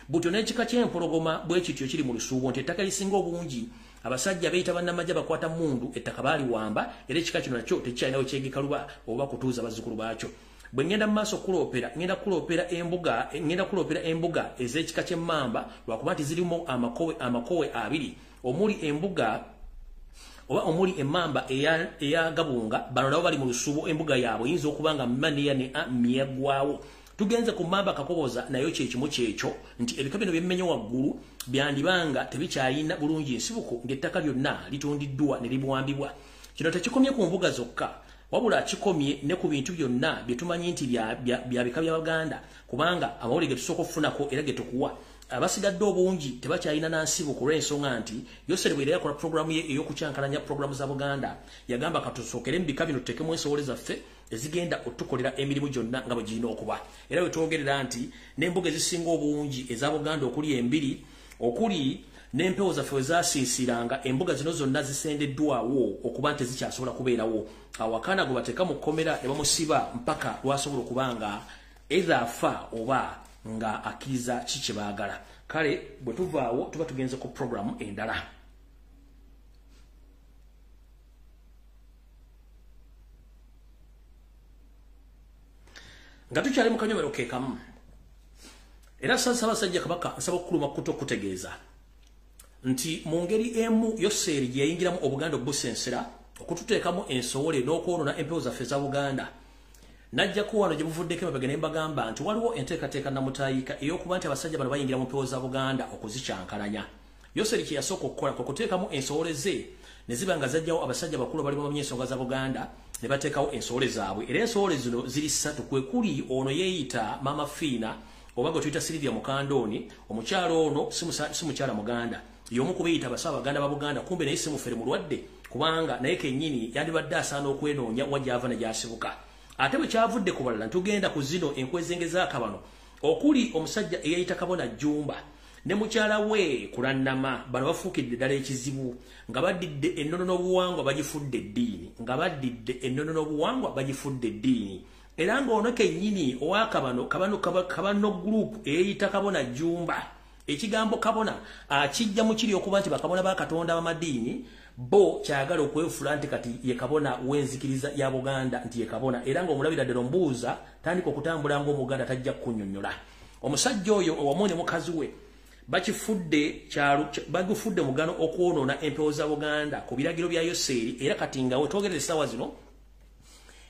butyo n'ekika ky'Empologoma bwe kityo kiri mu lusuubo nti ettaka lisinga obungi abasajja beeyita bannamajja bakwata mundu ettaka baaliwamba era ekika kino nakyo tekyalina wekyegikaluba oba kutuuza abazzukulu baakyo bwe ngenda mu maaso okuloopera ngenda kuloopera embuga ez'ekika ky'Emmamba lwakuba nti zirimu amakowe abiri omuli embuga oba omuli Emmamba eya Gabunga bano nabo bali mu lusuubo embuga yaabwe eyinza okuba nga Maniya ne Miyaggwawo tugenze ku Mmamba Kakoboza nayo kyekimu kyekyo nti ebika bino byemmenye waggulu byandibanga tebikyalina bulungi nsibuko ng'ettaka lyonna litundiddwa ne libuwambibwa kino tekikomye ku mbuga zokka wabula kikomye ne ku bintu byonna bye tumanyi nti bya bika bya Baganda kubanga amawulire ge tusooka okufunako era ge tukuwa abasigadde obungi tebakyalina nansibuko olw'ensonga nti Yoseri bwe yakola programu ye ey'okukyankalanya programu za Buganda yagamba katusookere mu bika bino tuteekemu ensowole zaffe ezigenda otukolera emirimu gyonna nga bwe girina okuba era we twogerera nti n'embuga ezisinga obungi eza Buganda okuli embiri okuli n'empewo zaffe we zaasiisiranga embuga zino zonna zisendeddwawo okuba nti zikyasobola kubeerawo awakaana gwe bateeka mu kkomera ne bamusiba mpaka lwasobola okuba nga either afa oba nga akkiriza ki kye baagala kale bwe tuvaawo tuba tugenze ku programu endala nga tukyali mu kanyomero keekamu era Ssaabasajja Kabaka nsaba okukuluma kuto okutegeeza nti mu ngeri emu Yoseri gye yayingiramu Obuganda obusensera okututeekamu ensowole n'okwonona empewo zaffe za Buganda najjako wano gye buvuddeko emabega ne mbagamba nti waliwo enteekateeka namutaayika ey'okuba nti abasajja bano bayingira mu mpewo za Buganda okuzikyankalanya Yoseri kye yasooka okukola kwe kuteekamu ensowole ze ne ziba nga zajjawo abasajja bakulu bali bamanya ensonga za Buganda ne bateekawo ensowole zaabwe era ensowole zino ziri ssatu kwe kuli ono yeeyita Maama Fiina obago tuita Silvia Mukandoni omukyalo ono simukyala Muganda yomu kubiyita basaba Baganda ba Buganda kumbe naye simufere mulwadde kubanga naye kennyini yandibadde asaana okwenoonya wajava najasibuka ate bwe kyavudde ku balala ntugenda ku zino enkwezengeza akabano okuli omusajja eyayita Kabona Jumba ne mukyala we kulannama bano bafuukidde ddala ekizibu nga baddidde ennono n'obuwangwa bagifudde eddiini era ng'ono kennyini kabano group eyayita Kabona Jumba ekigambo Kabona akijja mu kiri okuba nti bakabona ba Katonda b'amadiini bo kyagala okwefula nti kati ye kabona w'enzikiriza ya Buganda nti ye kabona era ng'omulabira ddala ombuuza tandika okutambula ng'Omuganda tajja kunnyonnyola omusajja oyo owamu ne mukazi we bagufudde mugano okwonoona empewo za Buganda ku biragiro bya Yoseeri era kati nga wetwogerera essaawa zino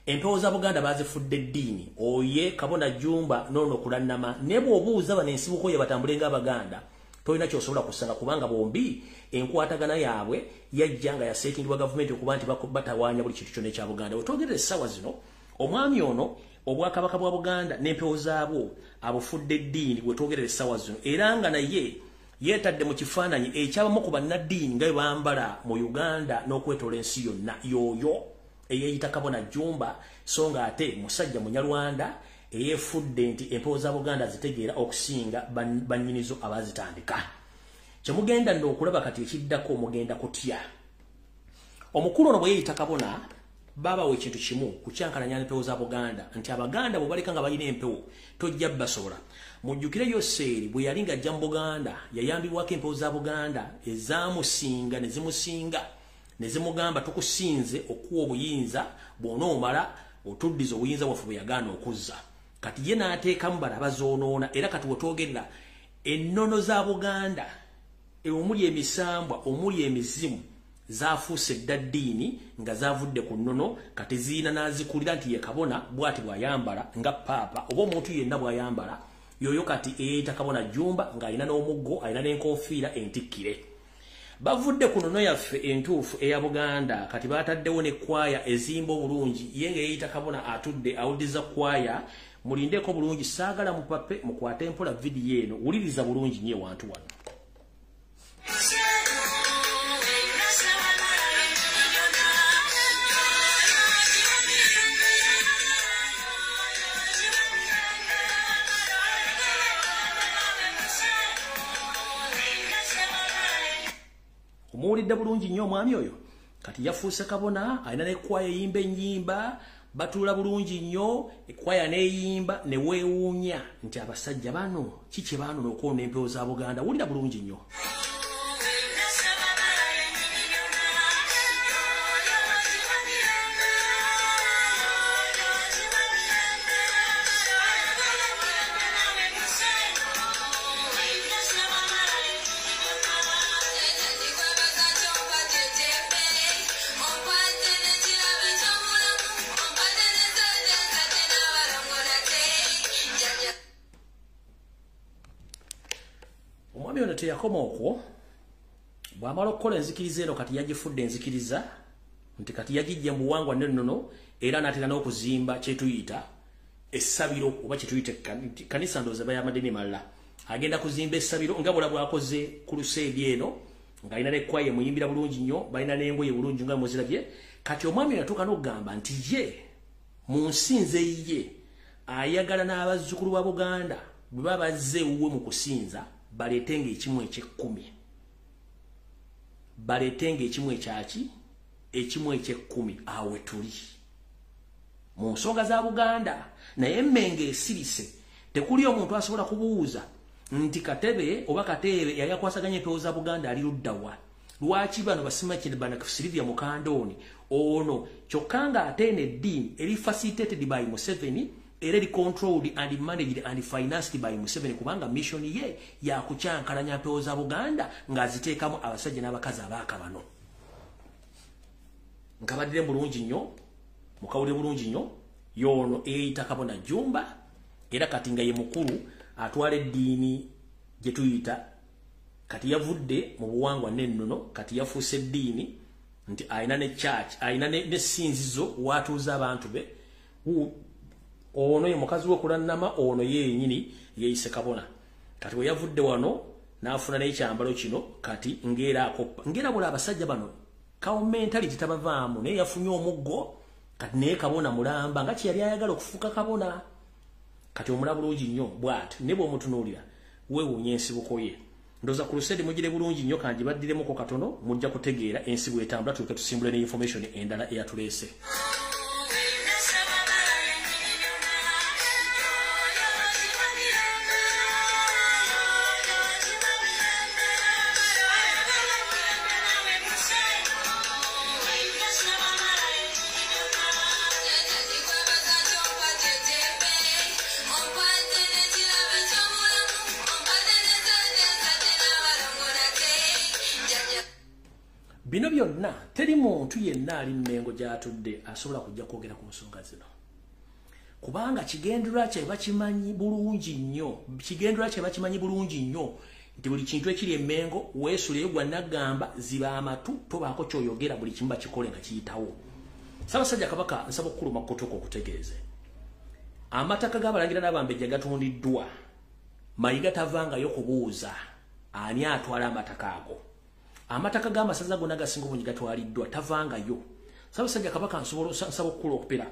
empewo za Buganda bazifudde eddiini oye Kabona Jumba nono kulannama ne bw'obuuza bano ensibuko ye batambule ng'Abaganda tolina kyosobola kusanga kubanga bombi enkwatagana yaabwe yajja nga yasetingibwa gavumenti okuba nti batawaanya buli kintu kyonna ekya Buganda wetwogerera essaawa zino omwami ono obwakabaka bwa Buganda n'empewo zaabwo abufudde eddiini wetwogerera essaawa zino era nga naye yeetadde mu kifaananyi ekyabamu ku bannaddiini nga bwe bambala mu Uganda n'okwetoola ensi yonna yoyo eyeyita Kabona Jumba so nga ate musajja Munyarwanda eyefudde nti empewo za Buganda zitegeera okusinga bannyinizo abazitandika kyemugenda n'okulaba kati ekiddako mugenda kutya omukulu ono bwe yeyita Kabona babawe ekintu kimu kukyankalanya empewo za Buganda nti Abaganda bwe baleka nga balina empewo tojja basobola mujjukire Yoseeri bwe yali ng'ajja mu Buganda yayambibwako empewo za Buganda ezaamusinga ne zimusinga ne zimugamba tukusinze okuwa obuyinza bw'onoomala otuddiza obuyinza bwaffe bwe yagaana okuzza kati ye n'ateekamu bala bazoonoona era kati wetwogerera ennono za Buganda omuli emisambwa omuli emizimu zaafuuse dda ddiini nga zavudde ku nnono kati ziina n'azikulira nti ye kabona bw'ati bw'ayambala nga paapa oba omuntu yenna bw'ayambala yoyo kati eyita Kabona Jumba ng'alina n'omuggo alina n'enkofiira entikkire bavudde ku nnono yaffe entuufu eya Buganda kati baataddewo n'ekkwaya ezimba obulungi ye ng'eyita Kabona atudde awuliriza kwaya mulindeko bulungi saagala mupape mukwate empola vidiyo eno wuliriza bulungi nnyo wantu wano muwulidde bulungi nnyo omwami oyo kati yafuuse Kabona alina n'ekkwaya eyimba ennyimba batuula bulungi nnyo ekkwaya n'eyimba ne weewuunya nti abasajja bano kiki baanona okwonoona empewo za Buganda wulira bulungi nnyo teyakoma okwo bw'amala okukola enzikiriza eno kati yagifudde enzikiriza nti kati yagijja mu buwangwa n'ennono era n'atera n'okuzimba kyetuyita essabiro oba kyetuyita kanisa ndowooza bay'amadini malala agenda kuzimba essabiro nga bw'ola bw'akoze ku luseedi eno ng'alina n'ekkwaya emuyimbira bulungi nnyo balina n'engoye bulungi nga muzirabye kati omwami yatuuka n'okugamba nti ye mu nsinze ye ayagala n'abazzukulu ba Buganda bwe baba bazze ewuwe mu kusinza baletenga ekimu eky'ekkumi baletenga ekimu ekyaki ekimu eky'ekkumi awe tuli mu nsonga za Buganda naye emmenge esirise tekuli omuntu asobola kubuuza nti Katebe oba Kateebe yali akwasaganya empewo za Buganda ali luddawa lwaki bano basimakire bana Silvia Mukandoni ono kyokka nga ate n'eddiini eri facilitated by Museveni era controlled and managed and financed by Museveni kubanga mission ye ya kucyankalanya empewo za Buganda ng'aziteekamu abasajja n'abakazi abaakabano nkabadire bulungi nnyo mukawule bulungi nnyo yono eyita Kabona Jumba era kati nga ye mukulu atwala eddiini gye tuyita kati yavudde mu buwangwa n'ennono kati yafuuse eddiini nti ayina ne church ayina n'essinzizo watuuza abantu be ono ye mukazi we kulannama ono ye nyini yeise kabona kati we yavudde wano nafuna n'ekyambalo kino kati ngera akoppa ngera bula abasajja bano kawo mentality tabavaamu naye yafunye omuggo kati naye kabona mulamba nga kiyali ayagala okufuuka kabona kati omula bulungi nnyo bw'ati ne bw'omutunuulira weewuunya ensibuko ye ndoza ku lusedi mugire bulungi nnyo kanji baddiremu katono mujja kutegeera ensibu etambula tuleke tusimbule ne information endala eyatuleese. Bino byonna teri muntu yenna ali Mmengo gy'atudde asobola kujja kwogera ku nsonga zino. Kubanga kigendera kye bakimanyi bulungi nnyo, nti buli kintu ekiri e Mmengo weesuleyo gwa nagamba ziba amatu tobaako kyoyogera buli kimu bakikole nga kiyitawo. Ssaabasajja Kabaka nsaba okukuluma kkotoka okutegeeze. Amataka g'abalangira n'abambejja gatundiddwa. Mayiga tavangayo kubuuza ani atwala amataka ago. Amataka g'amasaza gonna gasinga obungi gatwaliddwa tavangayo. Ssaabasajja Kabaka nsaba okukula okupera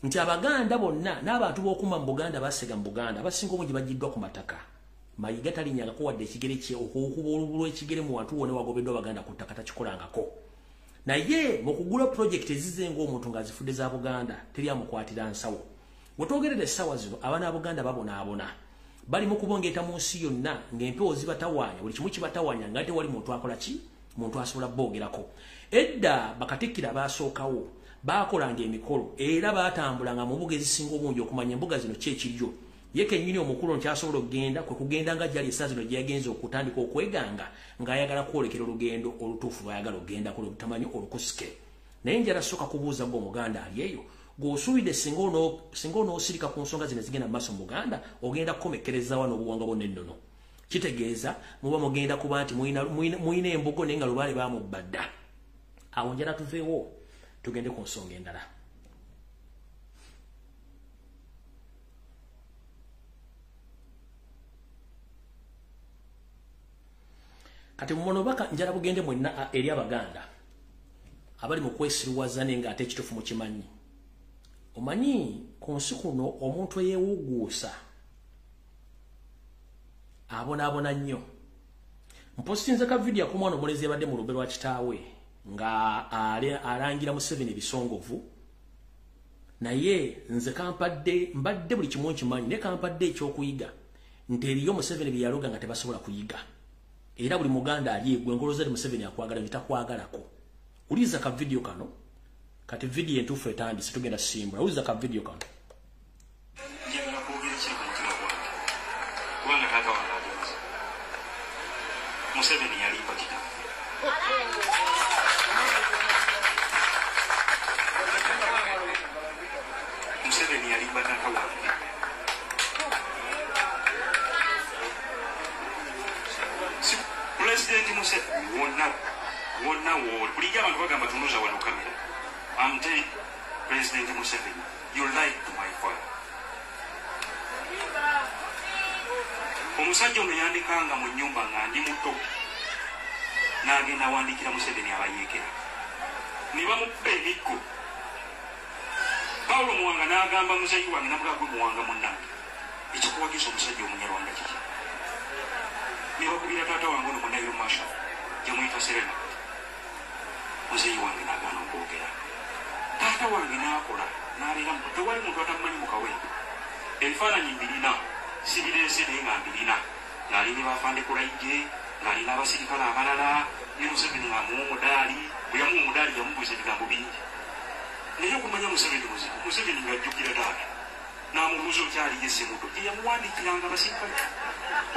nti Abaganda bonna n'abantu b'okuma mu Buganda basega mu Buganda abasinga obungi bagiddwa ku mataka. Mayiga talinyangako wadde ekigere kye okukuba olubulu ekigere mu wantu wone wagobeddwa Abaganda ku ttaka takikolangako. Naye mu kugula project ezize ng'omuntu ng'azifudde za Buganda teri amukwatira nsawo. Bwe twogerera essaawa zino abaana Buganda babonaabona. Bali mu kubongeeta mu nsi yonna ng'empewo zibatawaanya buli kimu kibatawaanya nga tewali muntu akola ki? Muntu asobola bogerako. Edda bakatikkira baasookawo baakolanga emikolo era baatambulanga mu mbuga ezisinga obungi okumanya embuga zino kyekiriyo. Ye kennyini omukulu nkyasobola okugenda kwe kugenda nga gyali essaa zino gye yagenza okutandika okweganga ng'ayagala kwolekera olugendo olutuufu lw'ayagala okgendako olutamanyi olukusike. Naye njala sooka kubuuza gwe Omuganda ali eyo gw'osuubidde singa onoosirika ku nsonga zino ezigenda mu maaso mu Buganda ogenda kukomekkereza wano obuwangwa bwonna ennono. Kitegeeza muba mugenda kuba nti muyina embugo naye nga lubaale baamubbadda. Awo njala tuveewo tugende ku nsonga endala. Kati mumono baka njala bugende mwenna eri Abaganda abali mu kwesiriwaza naye ng'ate ekituufu mukimanyi. Omanyi ku nsi kuno omuntu eyeewuguusa abonaabona nnyo. Mpostinze ka video ku mwana omulezi yabadde mu lube lwa kitaawe nga alangira Museveni ebisongovu. Naye nze mbadde buli kimu nkimanyi ne kampadde ekyokuyiga nti eriyo Museveni bye yaloga nga tebasobola kuyiga. Era buli Muganda ali gwe ngoloza Museveni akwagala nyitakwagalako. Uliza ka video kano kati video entuufu etandise tugenda simbula. Uliza ka video kano. Museveni yali mpakita. Museveni yali bataka wange. President Museveni wonna bulijjo abantu bagamba tunuuza wano kamera. I'm telling President Museveni, you lied to my father. Omusajja ono yandikanga mu nnyumba nga ndi muto n'agenda wandikira Museveni abayeekera ne bamukka emiggo. Pawulo Muwanga n'agamba muzeyi wange namugaa gwe Muwanga munnange ekikuwagiza omusajja omunyarwanda kiki. Ne bakubira taata wange ono munayo masha gye muyita Serena. Muzeyi wange n'agaana okwogera. Taata wange n'akola n'abeera mu tewali muntu atamumanyi mu kawempe. Ebifaananyi mbirina sibireese naye nga mbirina ng'ali ne bafande kulayije ng'ali n'abasirikale abalala ne Museveni ng'amuwa omudaali. Bwe yamuwa omudaali yamubuuza ebigambo bingi naye okumanya Museveni muzibu. Museveni ng'ajjukira taata n'amubuuza okyali ye Ssemuto gye yamuwandiikiranga abasirikale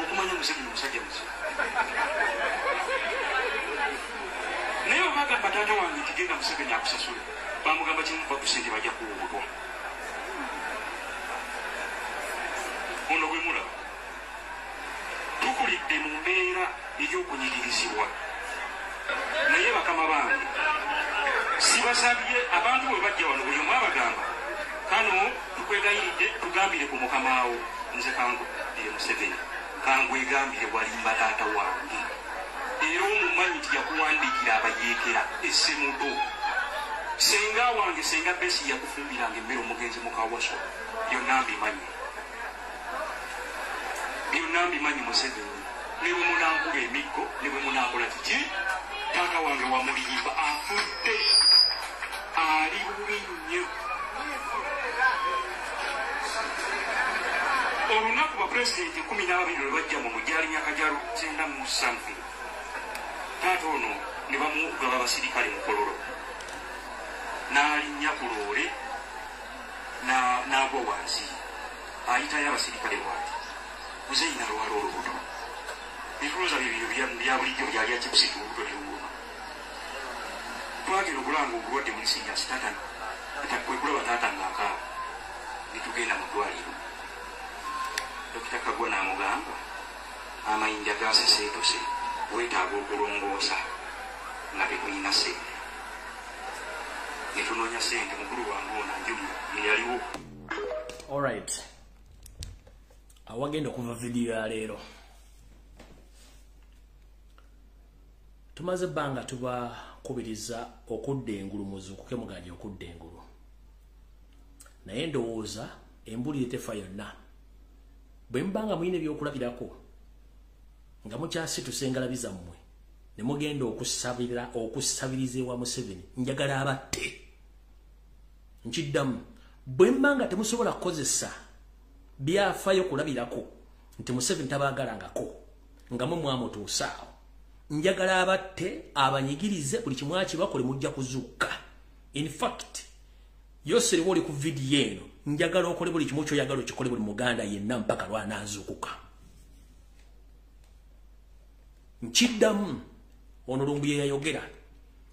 okumanya Museveni musajja muzibu. Naye obagamba taata wange nti genda Museveni akusasula bamugamba kimu bakusente bajja kuwubutwa. Ono gwe mulaba tukulidde mu mbeera ey'okunyigirizibwa. Naye bakama bange sibasabye abantu bwe bajja wano buli omu abagamba kano tukwegayiride tugambire ku mukamaawo nze kangu Museveni kangwegambire walimba taata wange era omumanyi nti yakuwandiikira abayeekera essemuto senga wange senga besi yakufumbiranga emmere omugenzi mukawaso byonna mbimanyi Museveni ne bwe munankuba emiggo ne bwe munankola kiki taata wange wamulimba afudde ali bubi nnyo olunaku bapulezidenti 12 lwe bajja mu mujali myaka gya 19 taata ono ne bamugaba abasirikale mu kololo n'alinnya ku loole n'agwa wansi ayitayo abasirikale bwati Uzeyina lwala olubuto ebituloza bibiro bya bulijjo byali akibusita olubuto ne luwuma twagenda okulanga obulwadde mu nsinyasi taata kwekulaba taata ng'akaaba ne tugenda mu ddwaliro Dokita Kagwa n'amugamba amayinja gaseseetose weetaaga okulongoosa nga tetulina ssente ne tunoonya ssente mukulu wange ono Anjuli ye yaliwo. Alright, awagenda okuva vidiyo ya leero tumaze ebbanga tubakubiriza okudda engulu muzuukuke mugandi okudda engulu naye ndowooza embulire tefa yonna bwe mbanga muyina ebyokulabirako nga mukyasituse engalabi zammwe ne mugenda okusabiriza ewa Museveni njagala abatte nkiddamu bwe mbanga temusobola kukozesa byafaayo kulabirako nti Museveni tabaagalangako nga mwe mwamutuusaawo njagala abatte abanyigirize buli kimu akibakole mujja kuzuuka. In fact yose oli ku vidiyo eno njagala okole buli kimu kyoyagala okikole buli muganda yenna mpaka lwanaazuukuka. Nkiddamu ono Lumbuye yayogera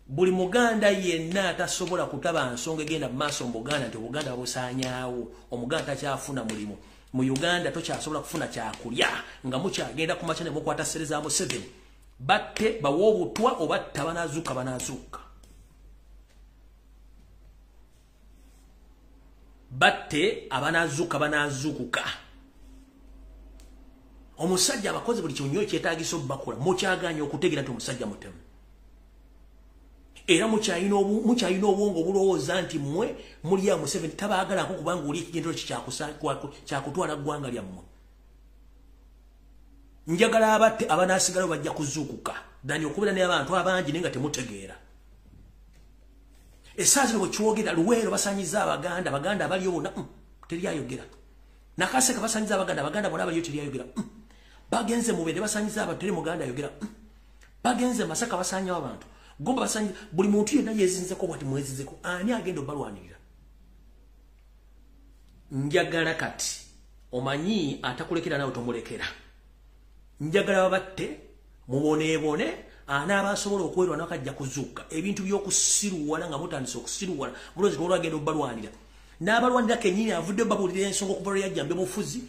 buli muganda yenna atasobola kutaba nsonga egenda mu maaso mu Buganda nti Obuganda busaanyaawo omuganda takyafuna mulimu mu Uganda tokyasobola kufuna kyakulya nga mukyagenda ku makya ne mukwata ssere za Museveni batte bawa obutwa oba banaazuuka batte banaazuukuka. Omusajja abakozi buli kimu kyetaagisa obakola mukyaganya okutegeera nti omusajja mutemu era mukyayina obwongo obulowooza nti mmwe muli ya Museveni tabaagalako kubanga oli ekigendero kyakutwala ggwanga lyammwe. Njagala abatte abanaasigala bajja kuzuukuka dani okubeera n'abantu abangi naye nga temutegeera. Essaazi bwe kyogera Luweero basanyiza abaganda abaliyo bonna teryayogera. Nakaseka basanyiza abaganda bonna abaliyo teryayogera. Bagenze Mubende basanyiza abantu tere muganda ayogera. Bagenze Masaka basanyawo abantu. Gomba basanyiza buli muntu yenna yezinzeko bwati mwezizeko ani agenda obalwanirira. Njagala kati omanyi atakulekera nawe tomulekera. Njagala babatte muboneebone anaabasobola okwerwa nakajja kuzuuka ebintu by'okusiruwala nga mutandise okusiruwala mulowooza olwagenda obalwanira n'abalwanira kennyini avudde babuulira ensonga okuva lwe yajja mbe mufuzi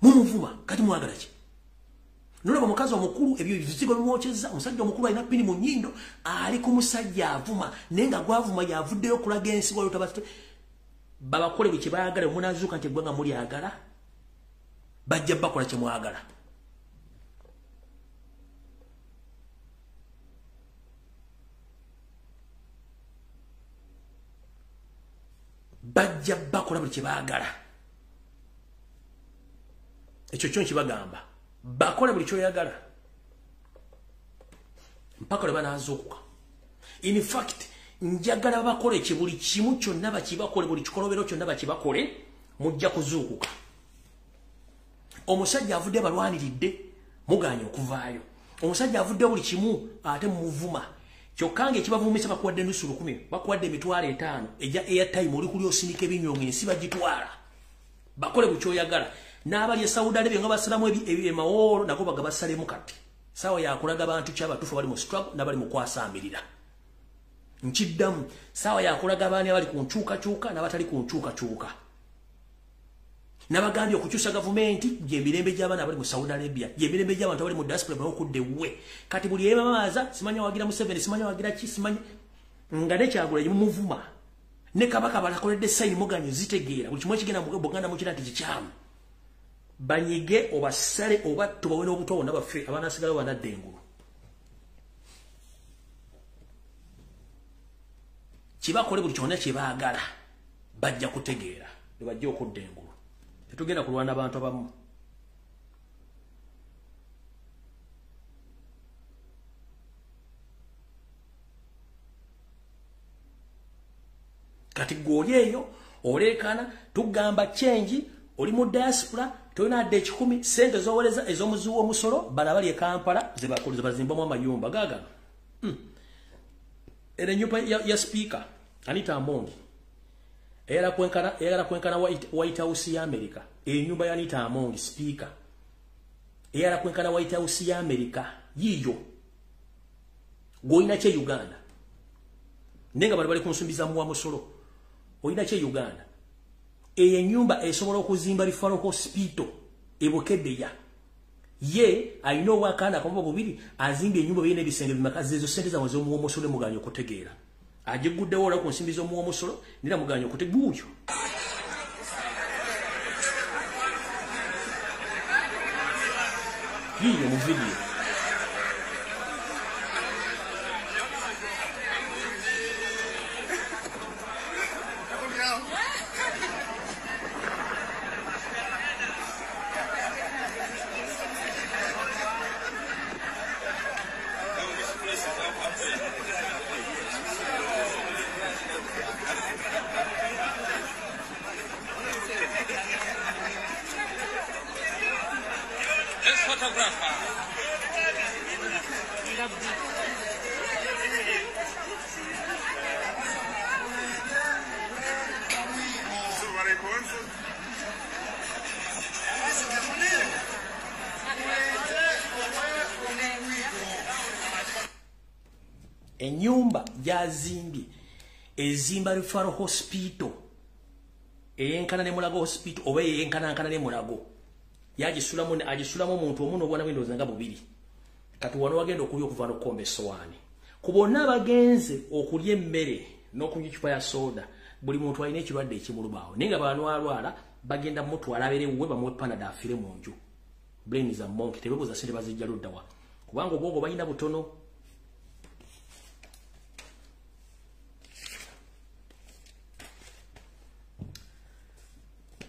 mumuvuma kati mwagala ki nolaba omukazi omukulu ebyo bizigo bimwokyeza omusajja omukulu alina ppini mu nnyindo ali ku musajja avuma naye nga gwavuma yavuddeyo okulaga ensi waliwo tabasite babakole bwe kyebaagala munaazuuka nti eggwanga mulyagala bajja bakola kye mwagala. Bajja bakola buli kyebaagala ekyo kyo nkibagamba bakola buli kyoyagala mpaka lwe banaazuukuka. In fact njagala bakole buli kimu kyonna bakibakole buli kikolobero kyonna bakibakole mujja kuzuukuka. Omusajja avudde balwaniridde muganya okuvaayo omusajja avudde buli kimu ate muvuma kyokkange ekibavumisa bakuwadde nusu 10 bakuwadde emitwalo 5 ejja airtime oli kuli osinika ebinyongo ensi bagitwala bakole buli kyoyagala. N'abali e Saudi Arabia nga basalamu emawolo nako bagabasalemu kati sawa yakulaga abantu kyabatufu bali mu struggle n'abali mu kwasaambirira. Nkiddamu sawa yakulaga abaani abali ku nkyukakyuka n'abatali ku nkyukakyuka n'abagambye okukyusa gavumenti gy'emirembe gy'abaana abali mu Saudi Arabia gy'emirembe gy'abantu abali mu diaspora bakudde we kati buli yemamaza simanya wagira Museveni simanya wagira ki simanya nga ne Kyagulanyi mumuvuma ne kabaka balakoledde sign muganye zitegeera buli kimwe kigenda mu Buganda mu kirati kikyamu banyige obasale oba tubawe n'obutonda baffe abana sigalo banadde engulu kibakole buli kyonna kyebaagala bajja kutegeera ne bajja okudda engulu tetugenda kulwana abantu abamu kati goli eyo olekana tugamba change oli mu diaspora toyina adde 10 sente zoweleza ezomuziwo omusolo balabali e Kampala zebakoliza bazimbamu amayumba gaga ere nyumba ya speaker Anita Amongi era kwenkana White House ya America nyumba ya Anita Amongi speaker era kwenkana White House ya America yiyo goina che Uganda nenga bali kunsumbiza mu amusolo oina che Uganda nyumba esobola okuzimba Referral Hospital ebokedde ya ye I know wakana kwa bubiri azimbe nyumba bine bisenge bimakazi ezo sente zawe zo mu omusolo muganyo kutegeera ajigudde wala ku nsimbizo mu omusolo nira muganyo kuteguuyo yiyo mu video enyumba yazimbi ezimba Referral Hospital eyenkana ne Mulago Hospital oba eyenkana ne Mulago agisulamu omuntu omuno obwana bwindoza nga bubiri kati wano wagenda okuyo okuva n'okukomba essowaani ku bonna bagenze okulya emmere n'okunywa icupa ya soda buli muntu alina ekirwadde ekimulubaawo naye nga banwalwala bagenda mutwala abeere wuwe bamuwe Panada afire mu nju brain za monk tebebuuza sente bazijja luddawa kubanga obwongo balina butono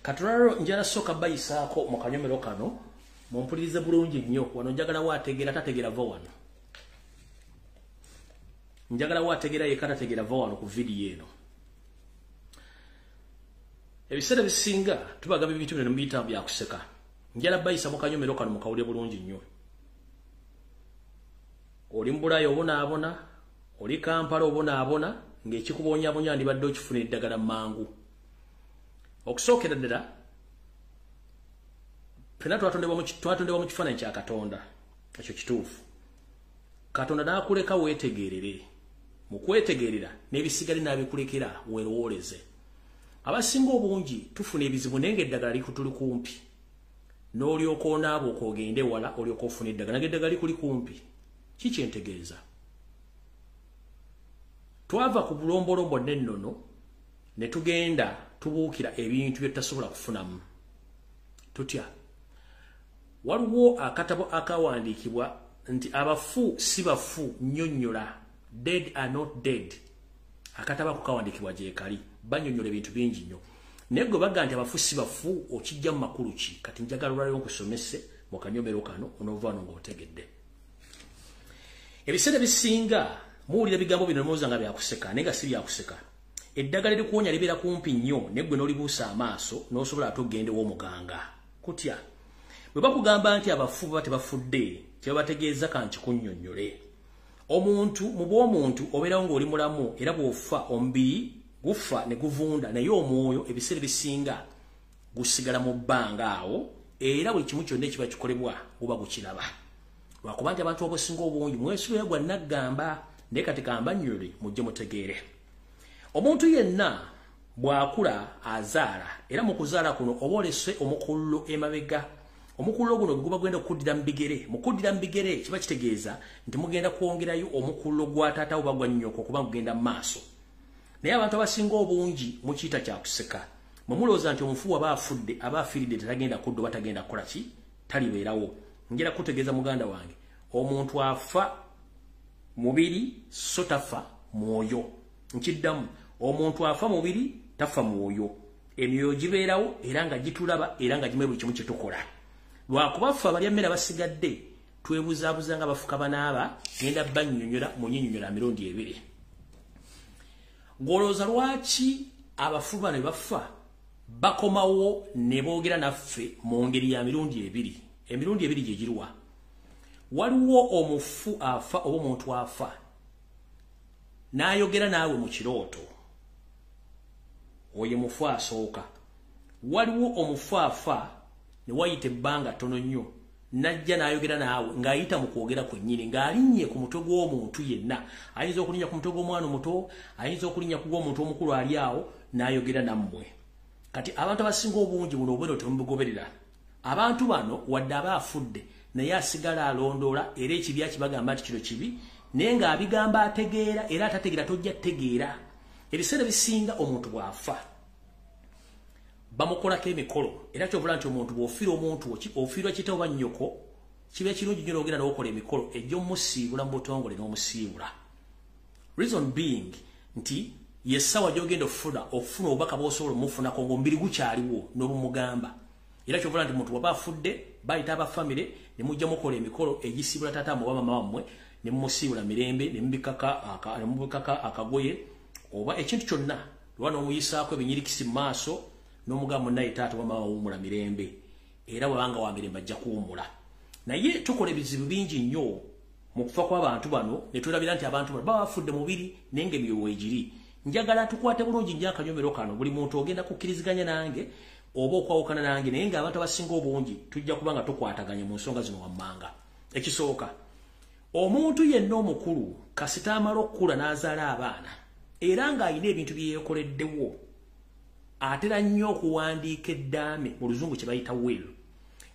Katuraro njala soka bayisaako mu kanyomero kano mumpulirize bulungi nnyo wano njagala waategeera tategeera vo wano njagala waategeera yeka tategeera vo wano ku video eno ebiseera bisinga tubagaba ebintu bino mubiyita bya kuseka njala bayisa mu kanyomero kano mukawulire bulungi nnyo oli mbulayo obonaabona oli Kampala obonaabona ng'ekikubonyabonya andibadde okifuna eddagala mangu okusookera ddala fena twatondebwa mu kifaananyi kya Katonda ekyo kituufu Katonda n'akuleka weetegeerere mu kwetegeerera n'ebisigale n'abikulekera weerowooleze abasinga obungi tufuna ebizibu naye ng'eddagala likutuli kumpi n'olyoka onaaba okogende wala olyoka ofuna eddagala ng'eddagala likuli kumpi kikyentegeeza twava ku bulombolombo n'ennono ne tugenda tubuukira ebintu bye tutasobola kufunamu tutya waliwo akatabo akawandiikibwa nti abafu si bafu nnyonnyola dead are not dead akatabo akawandiikibwa gyekali bannyonnyola ebintu bingi nnyo naye gwe bagga nti abafu si bafu okijja mu makulu ki kati njagala olwaliro nkusomese mu kanyomero kano onoova wano ng'otegedde ebiseera bisinga muwulira bigambo bino nemulowooza nga byakuseka naye nga si byakuseka eddagala likuwonya libeera kumpi nnyo ne ggwe n'olibuusa amaaso n'osobola ate ogendewo omuganga kutya bwe bakugamba nti abafu baba tebafudde kyebabategeeza kankikunnyonnyole omuntu mu bw'omuntu obeerawo ng'oli mulamu era bw'ofa omubiri gufa ne guvunda naye omwoyo ebiseera bisinga gusigala mu bbanga awo era buli kimu kyonna ekiba kikolebwa guba gukiraba lwakuba nti abantu obusinga obungi mwesubira gwa naggamba naye kati kamba nnyole mujje mutegeere omuntu yenna bw'akula azaala era mu kuzaala kuno oba olese omukullo emabega omukullo guno guba gwenda okuddira mu bigere mu kuddira mu bigere kiba kitegeeza nti mugenda kwongerayo omukullo gwa taata oba gwa nnyoko okuba mugenda mu maaso naye abantu abasinga obungi mukiyita kya kuseka mumulooza nti omufu aba afudde aba afiiridde tetagenda kuddo batagenda kukola ki talibeerawo njera kutegeeza muganda wange omuntu afa mubiri so tafa mwoyo nkiddamu omuntu afa mubiri tafa mwoyo emyoyo gibeerawo era nga gitulaba era nga gimwe buli kimu kye tukola lwakuba ffe abalyammere abasigadde twebuzaabuza nga bafuka banaaba genda bannyonnyola munyinyonnyola mirundi ebiri golooza lwaki abafu bano bafa bakomawo ne boogera naffe mu ngeri ya mirundi ebiri emirundi ebiri gye giruwa waliwo omufu afa oba omuntu afa n'ayogera naawe mu kirooto oyo mufu asooka waliwo omufu afa ne wayita ebbanga ttono nnyo najja n'ayogera naawe ng'ayita mu kwogera kwennyini ng'alinnye ku mutwe gw'omuntu yenna ayinza okulinnya ku mutwe gw'omwana omuto ayinza okulinnya ku gw'omuntu omukulu ali awo n'ayogera nammwe kati abantu abasinga obungi buno obwero temubugoberera abantu bano wadde aba afudde naye asigala alondoola era ekibi akibagamba nti kino kibi naye ng'abigamba ategeera era atategeera tojja tegeera ebiseera bisinga omuntu bw'afa bamukolako emikolo era kyobula nti omuntu bw'ofiira omuntu ofiirwa kitaawo oba nnyoko kiba ekirungi nnyo n'ogenda n'okola emikolo ejja omusiibula mu butongole n'omusiibula reason being nti yessawa gy'ogenda ofuna obubaka bw'osobola omufunako ng'omubiri gukyaliwo n'obumugamba era kyobula nti omuntu bw'aba afudde bayita abafamire ne mujja mukola emikolo egisiibula taata mu bamama wammwe ne mumusiibula mirembe ne mubikaka akagoye oba ekintu kyonna lwa n'omuyisaako ebinyirikisi mu maaso n'omugamba naye taata wamama wawummula mirembe era bwabanga wa mirembe ajja kuwummula naye tukola ebizibu bingi nnyo mu kufa kw'abantu bano ne tulabira nti abantu bano baba bafudde mubiri naye ng'emyoyo weegiri njagala tukwate bulungi nnyo akanyomero kano buli muntu ogenda kukkiriziganya nange oba okwawukana nange naye ng'abantu abasinga obungi tujja kuba nga tukwataganye mu nsonga zino wammanga ekisooka omuntu yenna omukulu kasita amala okukula n'azaala abaana era ng'alina ebintu bye yeekoleddewo atera nnyo okuwandiika eddaame mu luzungu kye bayita will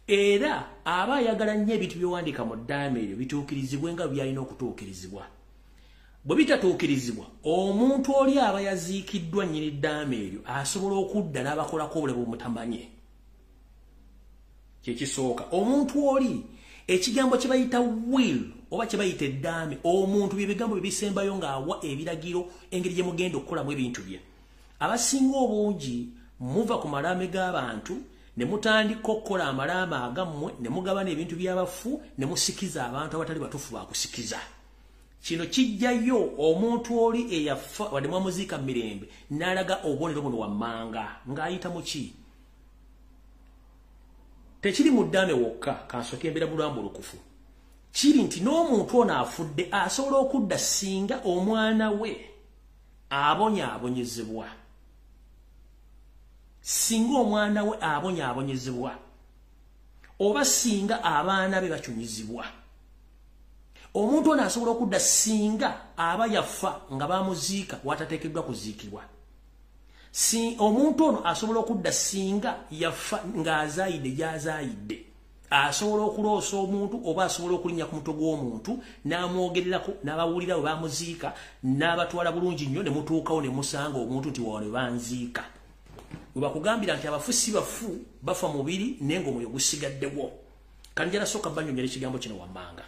era aba ayagala nnyo ebintu byewandiika mu ddaame eryo bituukirizibwe nga byalina okutuukirizibwa bwe bitatuukirizibwa omuntu oli aba yaziikiddwa nnyini eddaame eryo asobola okudda n'abakolako obulabe bumutamanye kyekisooka omuntu oli ekigambo kye bayita will oba kye bayita eddaame omuntu bye bigambo bye bisembayo ng'awa ebiragiro engeri gye mugenda okukolamu ebintu bye abasinga obungi muva ku malaame g'abantu ne mutandika okukola amalaame agammwe ne mugabana ebintu by'abafu ne musikiza abantu abatali batuufu bakusikiza kino kijjayo omuntu oli eyafa wadde mwamuziika mu mirembe n'alaga obubonero buno wammanga ng'ayita mu ki tekiri mu ddaame wokka kansooka embeera bulamba olukufu kiri nti n'omuntu ono afudde asobola okudda singa omwana we abonyaabonyezebwa singa omwana we abonyaabonyezebwa oba singa abaana be bakyunyizibwa omuntu ono asobola okudda singa aba yafa nga bamuziika watateekeddwa kuziikibwa omuntu ono asobola okudda singa yafa ng'azaayidde gy'azaayidde asobola okuloosa omuntu oba asobola okulinnya ku mutwe gw'omuntu n'amwogererako n'abawulira we bamuziika n'abatwala bulungi nnyo ne mutuukawo ne musanga omuntu nti wano we banziika we bakugambira nti abafu si bafu bafa mubiri naye ng'omwoyo gusigaddewo kati njala sooka bannyonnyera ekigambo kino wammanga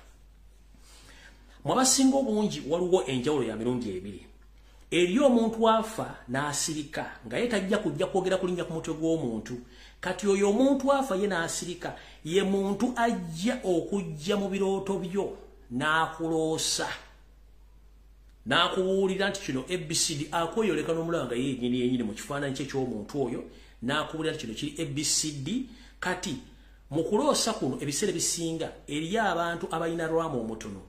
mu abasinga obungi waliwo enjawulo ya mirundi ebiri eriyo omuntu afa n'asirika nga ye tajja kujja kwogera kulinnya ku mutwe gw'omuntu kati oyo omuntu afa ye n'asirika ye muntu ajja okujja mu birooto byo n'akuloosa n'akubuulira nti kino ABCD akweyoleka n'omulaba nga yenyini mu kifaananyi kye ky'omuntu oyo n'akubuulira nti kino kiri ABCD kati mu kuloosa kuno ebiseera bisinga eriyo abantu abalina lwamu omutono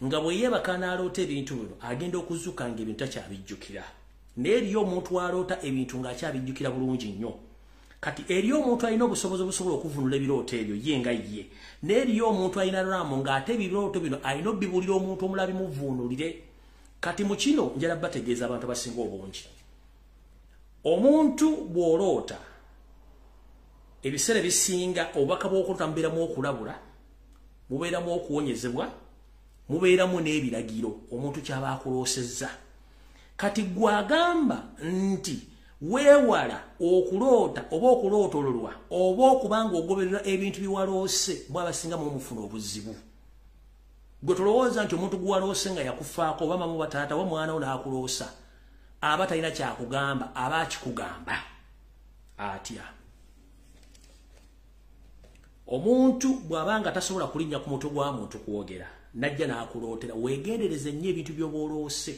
nga bwe yeebaka n'aloota ebintu bino agenda okuzuuka ng'ebintu takyabijjukira naye eriyo omuntu aloota ebintu ng'akyabijjukira bulungi nnyo kati eriyo omuntu alina obusobozi obusobola okuvunula ebirooto ebyo ye nga ye naye eriyo omuntu alina lwamu ng'ate ebirooto bino alina obibuulira omuntu omulala bimuvuunulire kati mu kino njala bategeeza abantu abasinga obungi omuntu bw'oloota ebiseera bisinga obubaka bw'okuloota mubeeramu okulabula mubeeramu okuwonyezebwa mubeeramu n'ebiragiro omuntu kyaba akuloosezza kati gwagamba nti weewala okulota oba okulootololwa oba okubanga ogoberera ebintu biwaloose bw'abasinga mu mufuna obuzibu gwe tolowooza nti omuntu guwaloose nga yakufaako oba mamu bataata wa mwana wo n'akuloosa aba talina kyakugamba aba akikugamba atya omuntu bw'abanga tasobola kulinnya ku mutwe gwa muntu kwogera najja n'akulootera weegendereze nnyo ebintu by'obooloose